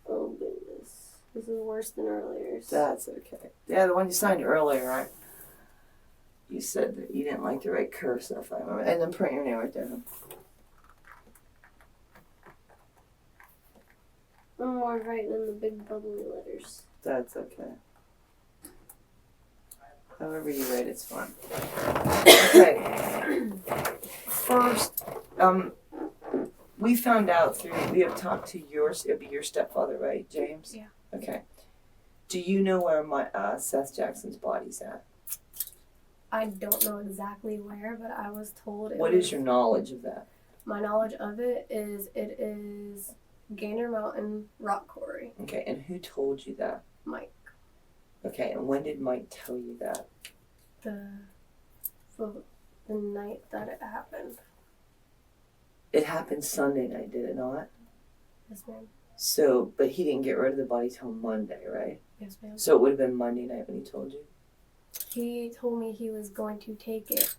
Speaker 6: Oh goodness. This is worse than earlier.
Speaker 5: That's okay. Yeah, the one you signed earlier, right? You said that you didn't like to write cursive, if I remember. And then print your name right there.
Speaker 6: I'm more right than the big bubbly letters.
Speaker 5: That's okay. However you write, it's fine. Okay. First, we found out we have talked to it'd be your stepfather, right, James?
Speaker 6: Yeah.
Speaker 5: Okay. Do you know where Seth Jackson's body's at?
Speaker 6: I don't know exactly where, but I was told it
Speaker 5: What is your knowledge of that?
Speaker 6: My knowledge of it is Gainer Mountain Rock Quarry.
Speaker 5: Okay, and who told you that?
Speaker 6: Mike.
Speaker 5: Okay, and when did Mike tell you that?
Speaker 6: The night that it happened.
Speaker 5: It happened Sunday night, did it not?
Speaker 6: Yes, ma'am.
Speaker 5: So, but he didn't get rid of the body till Monday, right?
Speaker 6: Yes, ma'am.
Speaker 5: So it would have been Monday night when he told you?
Speaker 6: He told me he was going to take it.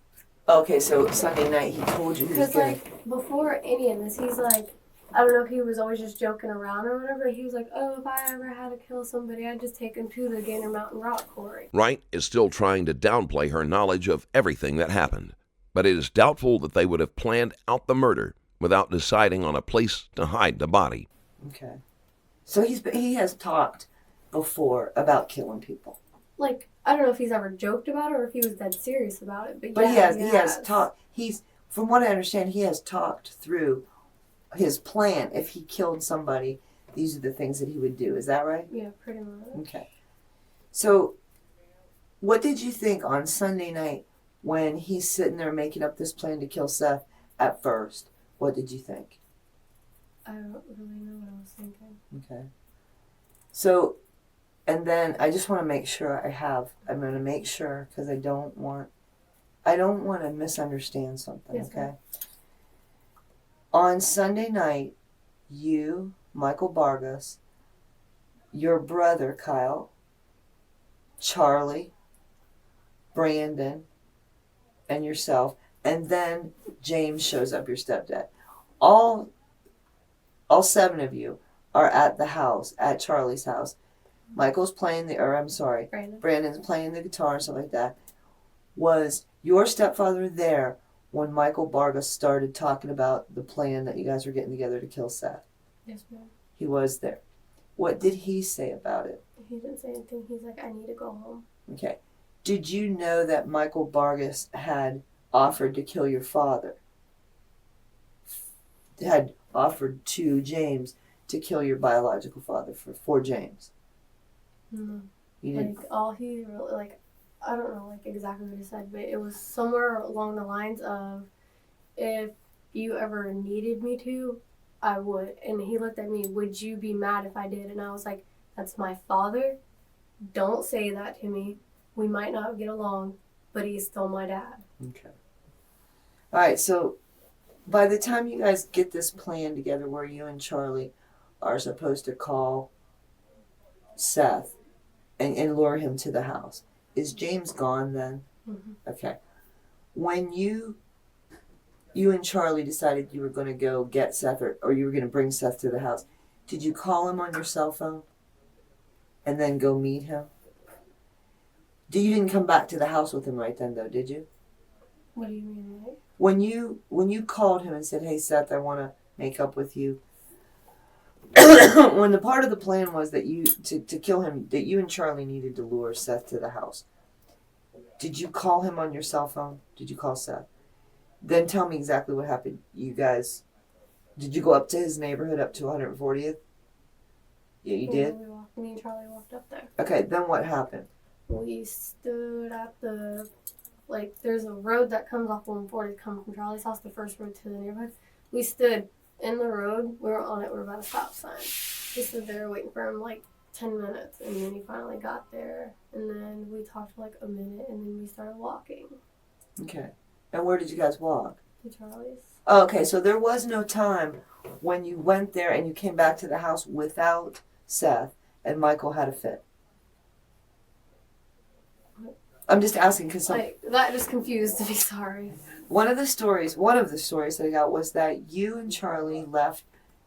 Speaker 5: Okay, so Sunday night he told you he was
Speaker 6: Because,
Speaker 5: going
Speaker 6: like, before any of this, he's like, I don't know if he was always just joking around or whatever. He was like, oh, if I ever had to kill somebody, I'd just take him to the Gainer Mountain Rock Quarry.
Speaker 4: Wright is still trying to downplay her knowledge of everything that happened, but it is doubtful that they would have planned out the murder without deciding on a place to hide the body.
Speaker 5: Okay. So he has talked before about killing people.
Speaker 6: Like, I don't know if he's ever joked about it or if he was dead serious about it,
Speaker 5: But
Speaker 6: yeah,
Speaker 5: he has talked. From what I understand, he has talked through his plan. If he killed somebody, these are the things that he would do. Is that right?
Speaker 6: Yeah, pretty much.
Speaker 5: Okay. So, what did you think on Sunday night when he's sitting there making up this plan to kill Seth at first? What did you think?
Speaker 6: I don't really know what I was thinking.
Speaker 5: Okay. So, and then I just want to make sure I'm going to make sure because I don't want to misunderstand something,
Speaker 6: Yes,
Speaker 5: okay?
Speaker 6: ma'am.
Speaker 5: On Sunday night, you, Michael Vargas, your brother, Kyle, Charlie, Brandon, and yourself, and then James shows up, your stepdad. All 7 of you are at the house, at Charlie's house. Michael's playing Brandon's playing the guitar and stuff like that. Was your stepfather there when Michael Vargas started talking about the plan that you guys were getting together to kill Seth?
Speaker 6: Yes, ma'am.
Speaker 5: He was there. What did he say about it?
Speaker 6: He didn't say anything. He's like, I need to go home.
Speaker 5: Okay. Did you know that Michael Vargas had offered to kill your father? Had offered to James to kill your biological father for James?
Speaker 6: No.
Speaker 5: You didn't?
Speaker 6: Like, all he really, like, I don't know, like, exactly what he said, but it was somewhere along the lines of, if you ever needed me to, I would. And he looked at me, would you be mad if I did? And I was like, that's my father. Don't say that to me. We might not get along, but he's still my dad.
Speaker 5: Okay. All right, so by the time you guys get this plan together where you and Charlie are supposed to call Seth and lure him to the house, is James gone then?
Speaker 6: Mm-hmm.
Speaker 5: Okay. When you and Charlie decided you were going to go get Seth or you were going to bring Seth to the house, did you call him on your cell phone and then go meet him? You didn't come back to the house with him right then, though, did you?
Speaker 6: What do you mean, like?
Speaker 5: When you called him and said, "Hey, Seth, I want to make up with you," when the part of the plan was that you to kill him, that you and Charlie needed to lure Seth to the house, did you call him on your cell phone? Did you call Seth? Then tell me exactly what happened. You guys, did you go up to his neighborhood up to 140th? Yeah, you did?
Speaker 6: Me and Charlie walked up there.
Speaker 5: Okay, then what happened?
Speaker 6: We stood at the, like, there's a road that comes off 140 coming from Charlie's house, the first road to the neighborhood. We stood in the road. We were on it. We were by the stop sign. We stood there waiting for him, like, 10 minutes, and then he finally got there. And then we talked for, like, a minute, and then we started walking.
Speaker 5: Okay. And where did you guys walk?
Speaker 6: To Charlie's.
Speaker 5: Oh, okay, so there was no time when you went there and you came back to the house without Seth and Michael had a fit. I'm just asking because
Speaker 6: Like, that just confused me, sorry.
Speaker 5: one of the stories that I got was that you and Charlie left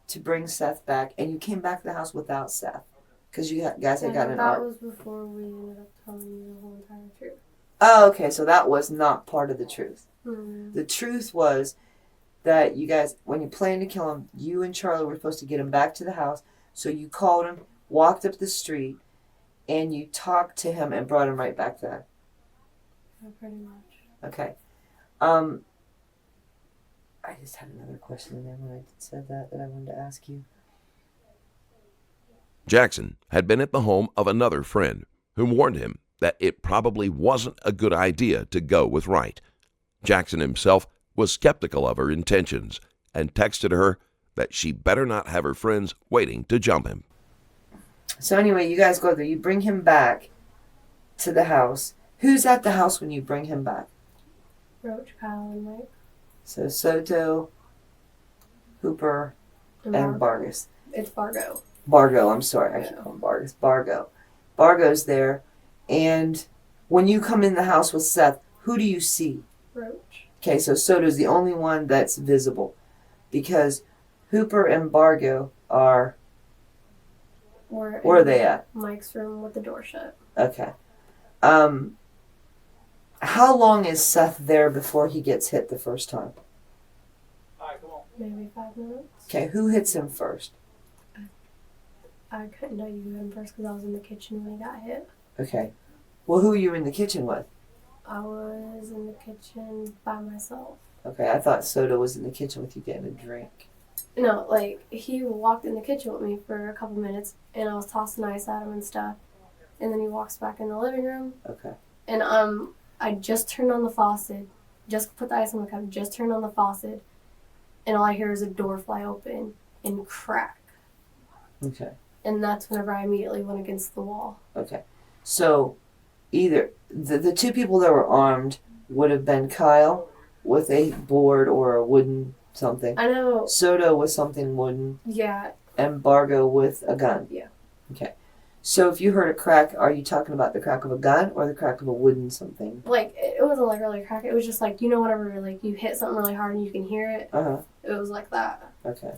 Speaker 5: to bring Seth back and you came back to the house without Seth because you guys had gotten an
Speaker 6: That
Speaker 5: argument.
Speaker 6: was before we ended up telling you the whole entire truth.
Speaker 5: Oh, okay, so that was not part of the truth.
Speaker 6: Mm.
Speaker 5: The truth was that you guys, when you planned to kill him, you and Charlie were supposed to get him back to the house. So you called him, walked up the street, and you talked to him and brought him right back there.
Speaker 6: Yeah, pretty much.
Speaker 5: Okay. I just had another question in there when I said that I wanted to ask you.
Speaker 4: Jackson had been at the home of another friend who warned him that it probably wasn't a good idea to go with Wright. Jackson himself was skeptical of her intentions and texted her that she better not have her friends waiting to jump him.
Speaker 5: So anyway, you guys go there. You bring him back to the house. Who's at the house when you bring him back?
Speaker 6: Roach, Kyle, and Mike.
Speaker 5: So Soto, Hooper, and Vargas.
Speaker 6: It's Fargo.
Speaker 5: Bargo, I'm sorry. I keep calling him Vargas. Bargo. Bargo's there. And when you come in the house with Seth, who do you see?
Speaker 6: Roach.
Speaker 5: Okay, so Soto's the only one that's visible. Because Hooper and Bargo are... Where are they at?
Speaker 6: Mike's room with the door shut.
Speaker 5: Okay. How long is Seth there before he gets hit the first time?
Speaker 6: Maybe 5 minutes.
Speaker 5: Okay, who hits him first?
Speaker 6: I couldn't know you hit him first because I was in the kitchen when he got hit.
Speaker 5: Okay. Well, who are you in the kitchen with?
Speaker 6: I was in the kitchen by myself.
Speaker 5: Okay, I thought Soto was in the kitchen with you getting a drink.
Speaker 6: No, like, he walked in the kitchen with me for a couple minutes, and I was tossing ice at him and stuff. And then he walks back in the living room.
Speaker 5: Okay.
Speaker 6: And I just turned on the faucet, just put the ice in the cup, just turned on the faucet, and all I hear is a door fly open and crack.
Speaker 5: Okay.
Speaker 6: And that's whenever I immediately went against the wall.
Speaker 5: Okay. So, either the two people that were armed would have been Kyle with a board or a wooden something.
Speaker 6: I know.
Speaker 5: Soto with something wooden.
Speaker 6: Yeah.
Speaker 5: And Bargo with a gun.
Speaker 6: Yeah.
Speaker 5: Okay. So if you heard a crack, are you talking about the crack of a gun or the crack of a wooden something?
Speaker 6: Like, it wasn't like really a crack. It was just like, you know, whenever like you hit something really hard and you can hear it.
Speaker 5: Uh-huh.
Speaker 6: It was like that.
Speaker 5: Okay.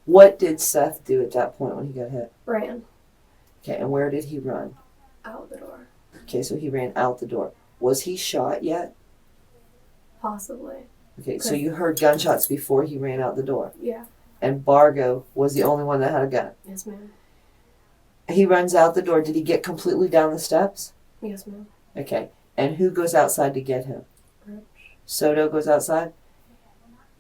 Speaker 5: What did Seth do at that point when he got hit?
Speaker 6: Ran.
Speaker 5: Okay, and where did he run?
Speaker 6: Out the door.
Speaker 5: Okay, so he ran out the door. Was he shot yet?
Speaker 6: Possibly.
Speaker 5: Okay, so you heard gunshots before he ran out the door.
Speaker 6: Yeah.
Speaker 5: And Bargo was the only one that had a gun.
Speaker 6: Yes, ma'am.
Speaker 5: He runs out the door. Did he get completely down the steps?
Speaker 6: Yes, ma'am.
Speaker 5: Okay. And who goes outside to get him?
Speaker 6: Roach.
Speaker 5: Soto goes outside?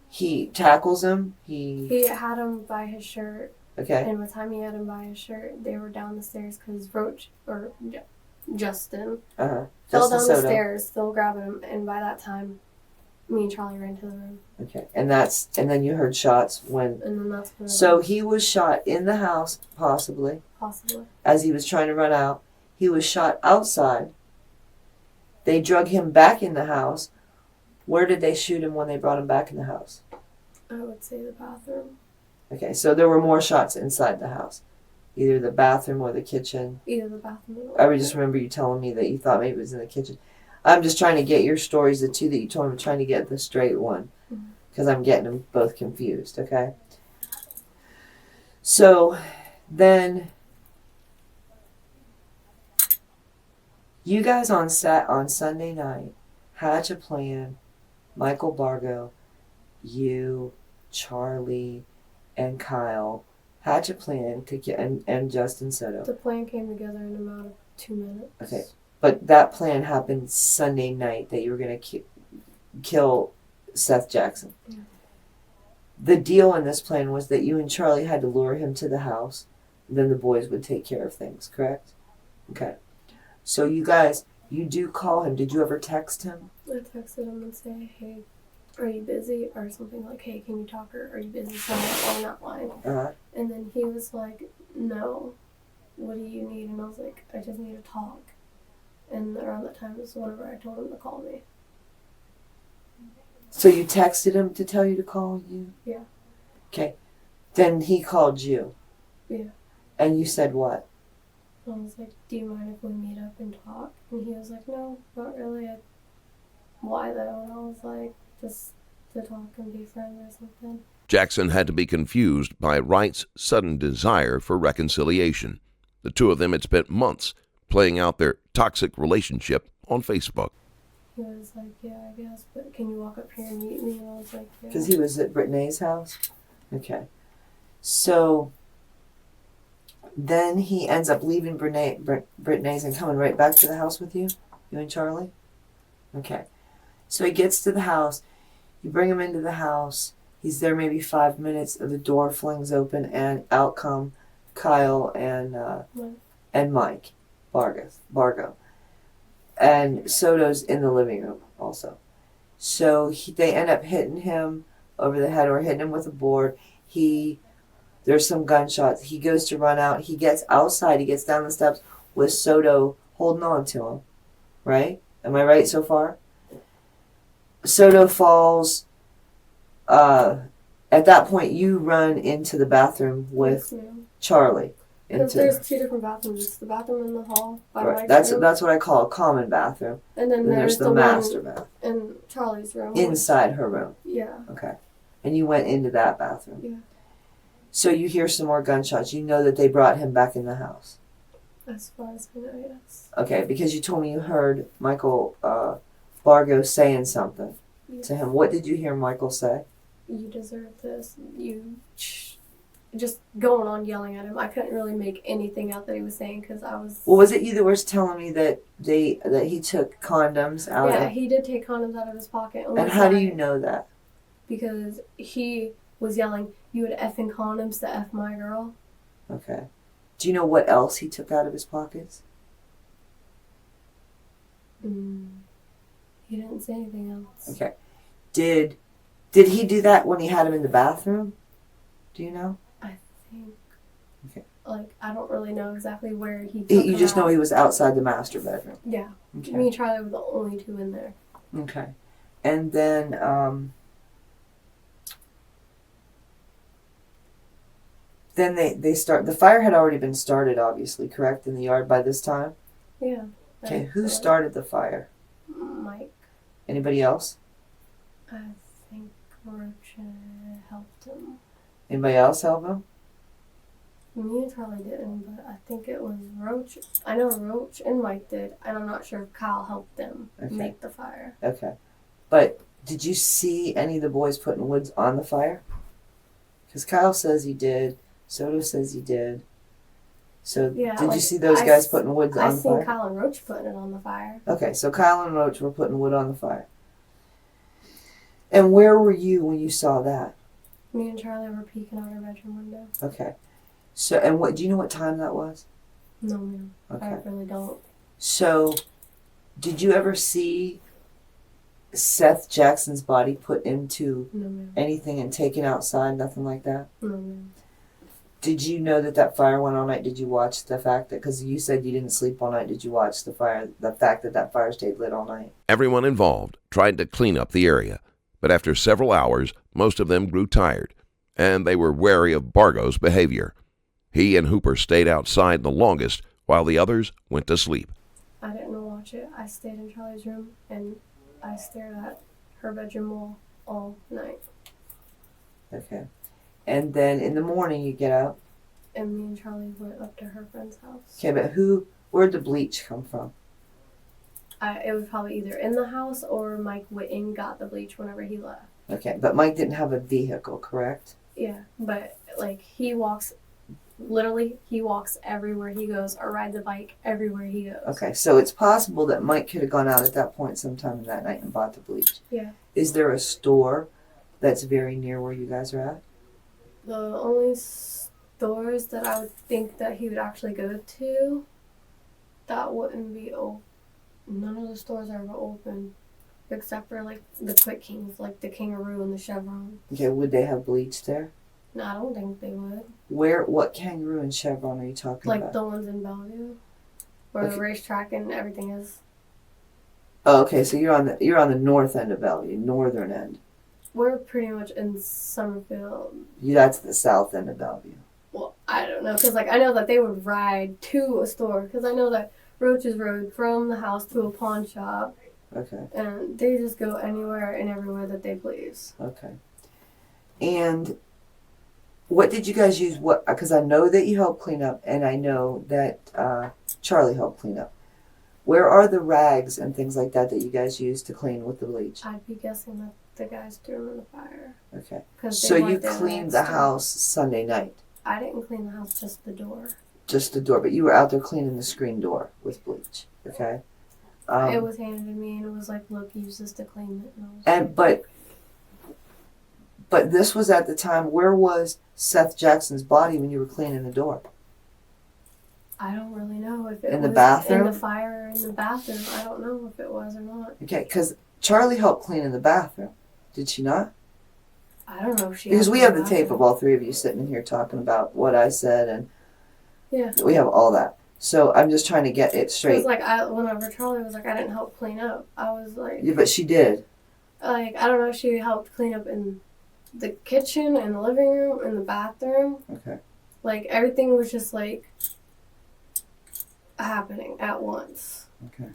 Speaker 5: He tackles him?
Speaker 6: He had him by his shirt.
Speaker 5: Okay.
Speaker 6: And by the time he had him by his shirt, they were down the stairs because Roach, or Justin,
Speaker 5: Uh-huh.
Speaker 6: fell
Speaker 5: Justin
Speaker 6: down
Speaker 5: Soto.
Speaker 6: the stairs, still grabbing him. And by that time, me and Charlie ran to the room.
Speaker 5: Okay. And then you heard shots when...
Speaker 6: And then that's when...
Speaker 5: So he was shot in the house, possibly.
Speaker 6: Possibly.
Speaker 5: As he was trying to run out. He was shot outside. They drug him back in the house. Where did they shoot him when they brought him back in the house?
Speaker 6: I would say the bathroom.
Speaker 5: Okay, so there were more shots inside the house. Either the bathroom or the kitchen.
Speaker 6: Either the bathroom or the
Speaker 5: I just remember you telling me that you thought maybe it was in the kitchen. I'm just trying to get your stories, the two that you told me, I'm trying to get the straight one. Because I'm getting them both confused, okay? So, then, you guys on Sunday night hatch a plan. Michael Bargo, you, Charlie, and Kyle hatch a plan to get, and Justin Soto.
Speaker 6: The plan came together in about 2 minutes.
Speaker 5: Okay, but that plan happened Sunday night that you were going to kill Seth Jackson.
Speaker 6: Yeah.
Speaker 5: The deal in this plan was that you and Charlie had to lure him to the house, and then the boys would take care of things, correct? Okay. So you guys, you do call him. Did you ever text him?
Speaker 6: I texted him and say, hey, are you busy? Or something like, hey, can you talk? Or are you busy somewhere on that line?
Speaker 5: Uh-huh.
Speaker 6: And then he was like, no, what do you need? And I was like, I just need to talk. And around that time was whenever I told him to call me.
Speaker 5: So you texted him to tell you to call you?
Speaker 6: Yeah.
Speaker 5: Okay. Then he called you.
Speaker 6: Yeah.
Speaker 5: And you said what?
Speaker 6: I was like, do you mind if we meet up and talk? And he was like, no, not really. Why though? And I was like, just to talk and be friends or something.
Speaker 4: Jackson had to be confused by Wright's sudden desire for reconciliation. The two of them had spent months playing out their toxic relationship on Facebook.
Speaker 6: He was like, yeah, I guess, but can you walk up here and meet me? And I was like, yeah.
Speaker 5: Because he was at Brittany's house? Okay. So then he ends up leaving Brittany's and coming right back to the house with you? You and Charlie? Okay. So he gets to the house. You bring him into the house. He's there maybe 5 minutes. The door flings open and out come Kyle and Mike Bargo. And Soto's in the living room also. So they end up hitting him over the head or hitting him with a board. There's some gunshots. He goes to run out. He gets outside. He gets down the steps with Soto holding on to him. Right? Am I right so far? Soto falls. At that point, you run into the bathroom with Charlie.
Speaker 6: Because there's two different bathrooms. It's the bathroom in the hall by
Speaker 5: Right.
Speaker 6: Mike's room.
Speaker 5: That's what I call a common bathroom.
Speaker 6: And then there's
Speaker 5: the master bath.
Speaker 6: In Charlie's room.
Speaker 5: Inside her room.
Speaker 6: Yeah.
Speaker 5: Okay. And you went into that bathroom.
Speaker 6: Yeah.
Speaker 5: So you hear some more gunshots. You know that they brought him back in the house.
Speaker 6: As far as I know, yes.
Speaker 5: Okay, because you told me you heard Michael Bargo saying something to him. What did you hear Michael say?
Speaker 6: You deserve this. You just going on yelling at him. I couldn't really make anything out that he was saying because I was.
Speaker 5: Well, was it you that was telling me that he took condoms out?
Speaker 6: Yeah, he did take condoms out of his pocket.
Speaker 5: And how do you know that?
Speaker 6: Because he was yelling, "You had effing condoms to F my girl."
Speaker 5: Okay. Do you know what else he took out of his pockets?
Speaker 6: He didn't say anything else.
Speaker 5: Okay. Did he do that when he had him in the bathroom? Do you know?
Speaker 6: I think.
Speaker 5: Okay.
Speaker 6: Like, I don't really know exactly where he took
Speaker 5: You just
Speaker 6: him
Speaker 5: know
Speaker 6: out.
Speaker 5: he was outside the master bedroom.
Speaker 6: Yeah.
Speaker 5: Okay.
Speaker 6: Me and Charlie were the only two in there.
Speaker 5: Okay. And then they start. The fire had already been started, obviously, correct, in the yard by this time?
Speaker 6: Yeah.
Speaker 5: Okay, who started the fire?
Speaker 6: Mike.
Speaker 5: Anybody else?
Speaker 6: I think Roach helped him.
Speaker 5: Anybody else help him?
Speaker 6: Me and Charlie didn't, but I think it was Roach. I know Roach and Mike did, and I'm not sure if Kyle helped them make the fire.
Speaker 5: Okay. But did you see any of the boys putting wood on the fire? Because Kyle says he did. Soto says he did. So
Speaker 6: Yeah,
Speaker 5: did
Speaker 6: like,
Speaker 5: you see those guys putting wood on the fire?
Speaker 6: I seen Kyle and Roach putting it on the fire.
Speaker 5: Okay, so Kyle and Roach were putting wood on the fire. And where were you when you saw that?
Speaker 6: Me and Charlie were peeking out our bedroom window.
Speaker 5: Okay. So, and what, do you know what time that was?
Speaker 6: No, ma'am.
Speaker 5: Okay.
Speaker 6: I really don't.
Speaker 5: So, did you ever see Seth Jackson's body put into
Speaker 6: No, ma'am.
Speaker 5: anything and taken outside? Nothing like that?
Speaker 6: No, ma'am.
Speaker 5: Did you know that that fire went all night? Did you watch the fact that, because you said you didn't sleep all night, did you watch the fact that that fire stayed lit all night?
Speaker 4: Everyone involved tried to clean up the area, but after several hours, most of them grew tired, and they were wary of Bargo's behavior. He and Hooper stayed outside the longest while the others went to sleep.
Speaker 6: I didn't watch it. I stayed in Charlie's room and I stared at her bedroom wall all night.
Speaker 5: Okay. And then in the morning you get up.
Speaker 6: And me and Charlie went up to her friend's house.
Speaker 5: Okay, but where'd the bleach come from?
Speaker 6: It was probably either in the house or Mike went and got the bleach whenever he left.
Speaker 5: Okay, but Mike didn't have a vehicle, correct?
Speaker 6: Yeah, but like he walks everywhere he goes or rides a bike everywhere he goes.
Speaker 5: Okay, so it's possible that Mike could have gone out at that point sometime in that night and bought the bleach.
Speaker 6: Yeah.
Speaker 5: Is there a store that's very near where you guys are at?
Speaker 6: The only stores that I would think that he would actually go to, that wouldn't be open. None of the stores are open, except for like the Quick Kings, like the Kangaroo and the Chevron.
Speaker 5: Okay, would they have bleach there?
Speaker 6: No, I don't think they would.
Speaker 5: What Kangaroo and Chevron are you talking about?
Speaker 6: Like the ones in Bellevue, where the racetrack and everything is.
Speaker 5: Oh, okay, so you're on the north end of Bellevue, northern end.
Speaker 6: We're pretty much in Summerfield.
Speaker 5: That's the south end of Bellevue.
Speaker 6: Well, I don't know, because like I know that they would ride to a store, because I know that Roaches rode from the house to a pawn shop.
Speaker 5: Okay.
Speaker 6: And they just go anywhere and everywhere that they please.
Speaker 5: Okay. And what did you guys use? Because I know that you helped clean up, and I know that Charlie helped clean up. Where are the rags and things like that you guys used to clean with the bleach?
Speaker 6: I'd be guessing that the guys threw them in the fire.
Speaker 5: Okay.
Speaker 6: 'Cause
Speaker 5: So you cleaned the house Sunday night?
Speaker 6: I didn't clean the house, just the door.
Speaker 5: Just the door, but you were out there cleaning the screen door with bleach. Okay.
Speaker 6: It was handed to me, and it was like, "Look, use this to clean it."
Speaker 5: But this was at the time. Where was Seth Jackson's body when you were cleaning the door?
Speaker 6: I don't really know if it was
Speaker 5: in the bathroom.
Speaker 6: in the fire or in the bathroom. I don't know if it was or not.
Speaker 5: Okay, because Charlie helped clean in the bathroom. Did she not?
Speaker 6: I don't know if she.
Speaker 5: Because we have the tape of all three of you sitting in here talking about what I said, and
Speaker 6: yeah,
Speaker 5: we have all that. So I'm just trying to get it straight.
Speaker 6: It was like whenever Charlie was like, I didn't help clean up. I was like,
Speaker 5: yeah, but she did.
Speaker 6: Like, I don't know if she helped clean up in the kitchen, in the living room, in the bathroom.
Speaker 5: Okay.
Speaker 6: Like everything was just like happening at once.
Speaker 5: Okay.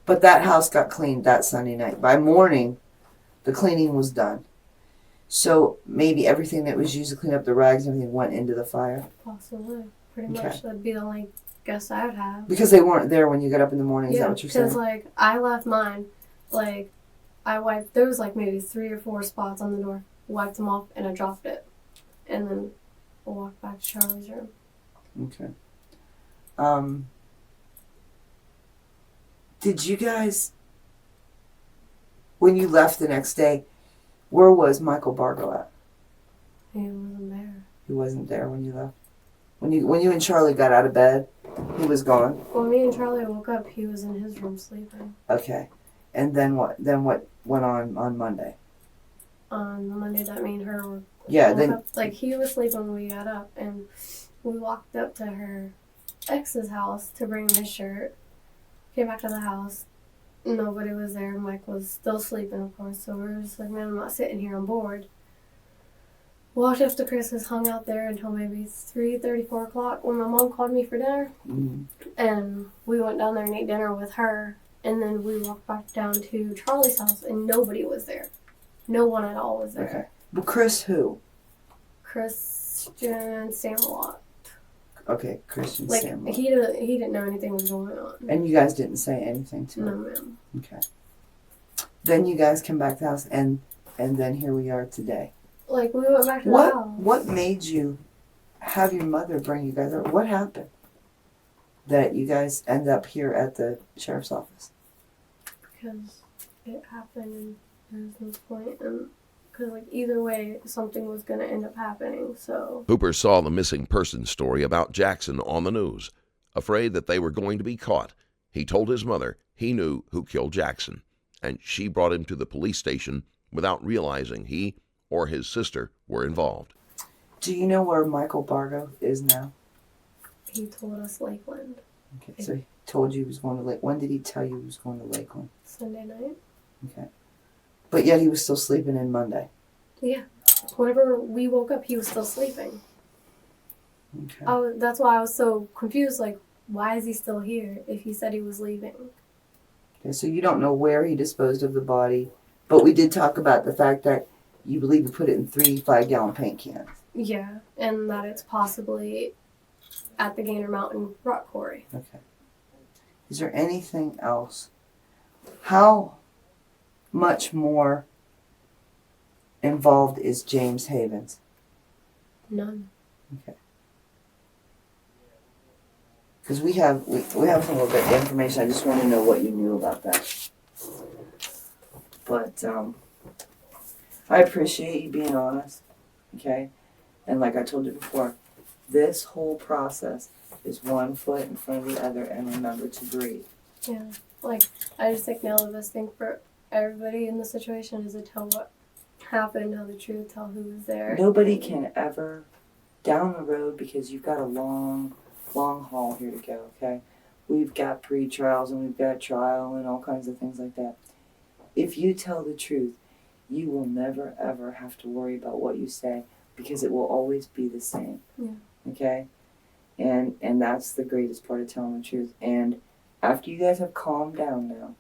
Speaker 5: But that house got cleaned that Sunday night. By morning, the cleaning was done. So maybe everything that was used to clean up the rags and everything went into the fire?
Speaker 6: Possibly. Pretty much. That'd be the only guess I would have.
Speaker 5: Because they weren't there when you got up in the morning, is that what you're saying?
Speaker 6: because like I left mine, like I wiped, there was like maybe 3 or 4 spots on the door. Wiped them off and I dropped it. And then I walked back to Charlie's room.
Speaker 5: Okay. Did you guys, when you left the next day, where was Michael Bargo at?
Speaker 6: He wasn't there.
Speaker 5: He wasn't there when you left? When you and Charlie got out of bed, he was gone?
Speaker 6: When me and Charlie woke up, he was in his room sleeping.
Speaker 5: Okay. And then what went on Monday?
Speaker 6: On the Monday that me and her were
Speaker 5: then
Speaker 6: up, like he was sleeping when we got up, and we walked up to her ex's house to bring him his shirt. Came back to the house, nobody was there. Mike was still sleeping, of course, so we were just like, man, I'm not sitting here, I'm bored. Walked up to Chris's, hung out there until maybe 3:30, 4 o'clock when my mom called me for dinner.
Speaker 5: Mm-hmm.
Speaker 6: And we went down there and ate dinner with her, and then we walked back down to Charlie's house, and nobody was there. No one at all was there.
Speaker 5: Okay. But Chris who?
Speaker 6: Christian Samlot.
Speaker 5: Okay, Christian
Speaker 6: like,
Speaker 5: Samlot.
Speaker 6: He didn't know anything was going on.
Speaker 5: And you guys didn't say anything to him?
Speaker 6: No, ma'am.
Speaker 5: Okay. Then you guys came back to the house, and then here we are today.
Speaker 6: Like, we went back to the house.
Speaker 5: What made you have your mother bring you guys up? What happened that you guys end up here at the sheriff's office?
Speaker 6: Because it happened, and there was no point, and because like either way, something was going to end up happening. So
Speaker 4: Hooper saw the missing person story about Jackson on the news. Afraid that they were going to be caught, he told his mother he knew who killed Jackson, and she brought him to the police station without realizing he or his sister were involved.
Speaker 5: Do you know where Michael Bargo is now?
Speaker 6: He told us Lakeland.
Speaker 5: Okay, so he told you he was going to Lake. When did he tell you he was going to Lakeland?
Speaker 6: Sunday night.
Speaker 5: Okay. But yet he was still sleeping in Monday.
Speaker 6: Yeah. Whenever we woke up, he was still sleeping.
Speaker 5: Okay.
Speaker 6: That's why I was so confused. Like, why is he still here if he said he was leaving?
Speaker 5: Okay, so you don't know where he disposed of the body, but we did talk about the fact that you believe he put it in 3 5-gallon paint cans.
Speaker 6: Yeah, and that it's possibly at the Gainer Mountain rock quarry.
Speaker 5: Okay. Is there anything else? How much more involved is James Havens?
Speaker 6: None.
Speaker 5: Okay. Because we have some little bit of information. I just want to know what you knew about that. But I appreciate you being honest. Okay? And like I told you before, this whole process is 1 foot in front of the other, and remember to breathe.
Speaker 6: Yeah. Like, I just think now the best thing for everybody in the situation is to tell what happened, tell the truth, tell who was there.
Speaker 5: Nobody can ever down the road, because you've got a long haul here to go, okay? We've got pre-trials and we've got trial and all kinds of things like that. If you tell the truth, you will never ever have to worry about what you say, because it will always be the same.
Speaker 6: Yeah.
Speaker 5: Okay? And that's the greatest part of telling the truth. And after you guys have calmed down now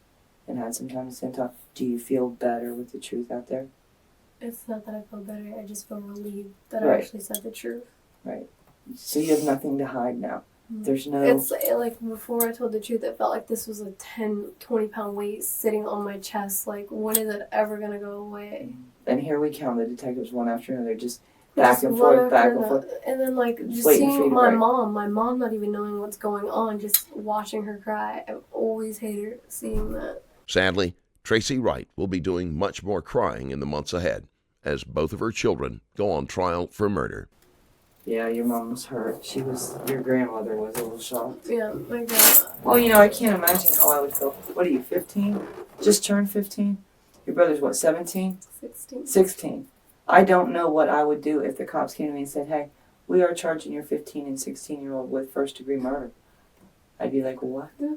Speaker 5: and had some time to sit and talk, do you feel better with the truth out there?
Speaker 6: It's not that I feel better, I just feel relieved that
Speaker 5: Right.
Speaker 6: I actually said the truth.
Speaker 5: Right. So you have nothing to hide now. There's no...
Speaker 6: It's like before I told the truth, it felt like this was a 10, 20-pound weight sitting on my chest. Like, when is it ever going to go away?
Speaker 5: And here we come, the detectives one after another, just back and forth.
Speaker 6: And then, like, just
Speaker 5: waiting for you
Speaker 6: seeing
Speaker 5: to
Speaker 6: my
Speaker 5: break.
Speaker 6: mom not even knowing what's going on, just watching her cry. I've always hated seeing that.
Speaker 4: Sadly, Tracy Wright will be doing much more crying in the months ahead as both of her children go on trial for murder.
Speaker 5: Yeah, your mom was hurt. Your grandmother was a little shocked.
Speaker 6: Yeah, my grandma.
Speaker 5: Well, I can't imagine how I would feel. What are you, 15? Just turned 15? Your brother's what, 17?
Speaker 6: 16.
Speaker 5: 16. I don't know what I would do if the cops came to me and said, hey, we are charging your 15 and 16-year-old with first-degree murder. I'd be like, what?
Speaker 6: Yeah.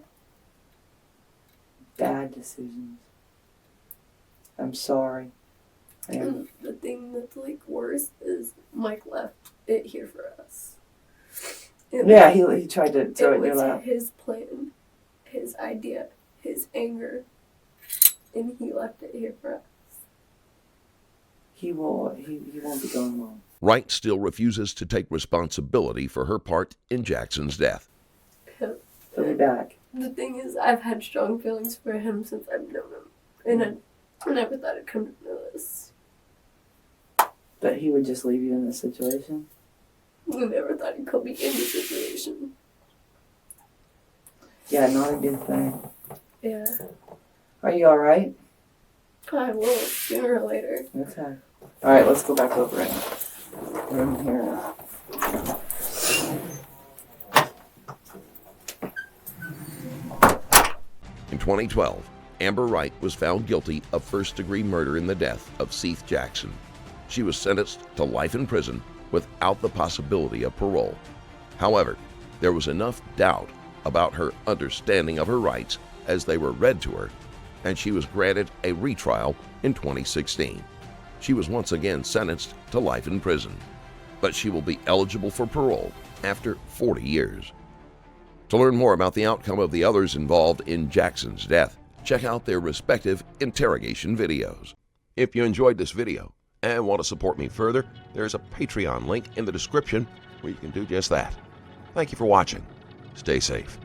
Speaker 5: Bad decisions. I'm sorry.
Speaker 6: And the thing that's, like, worse is Mike left it here for us.
Speaker 5: Yeah, he tried to throw it in your lap.
Speaker 6: It was his plan, his idea, his anger, and he left it here for us.
Speaker 5: He won't be going long.
Speaker 4: Wright still refuses to take responsibility for her part in Jackson's death.
Speaker 5: He'll be back.
Speaker 6: The thing is, I've had strong feelings for him since I've known him, and I never thought it'd come to this.
Speaker 5: That he would just leave you in this situation?
Speaker 6: We never thought he'd put me in this situation.
Speaker 5: Yeah, not a good thing.
Speaker 6: Yeah.
Speaker 5: Are you alright?
Speaker 6: I will, sooner or later.
Speaker 5: Okay. Alright, let's go back over it. We're in here now.
Speaker 4: In 2012, Amber Wright was found guilty of first-degree murder in the death of Seth Jackson. She was sentenced to life in prison without the possibility of parole. However, there was enough doubt about her understanding of her rights as they were read to her, and she was granted a retrial in 2016. She was once again sentenced to life in prison, but she will be eligible for parole after 40 years. To learn more about the outcome of the others involved in Jackson's death, check out their respective interrogation videos. If you enjoyed this video and want to support me further, there's a Patreon link in the description where you can do just that. Thank you for watching. Stay safe.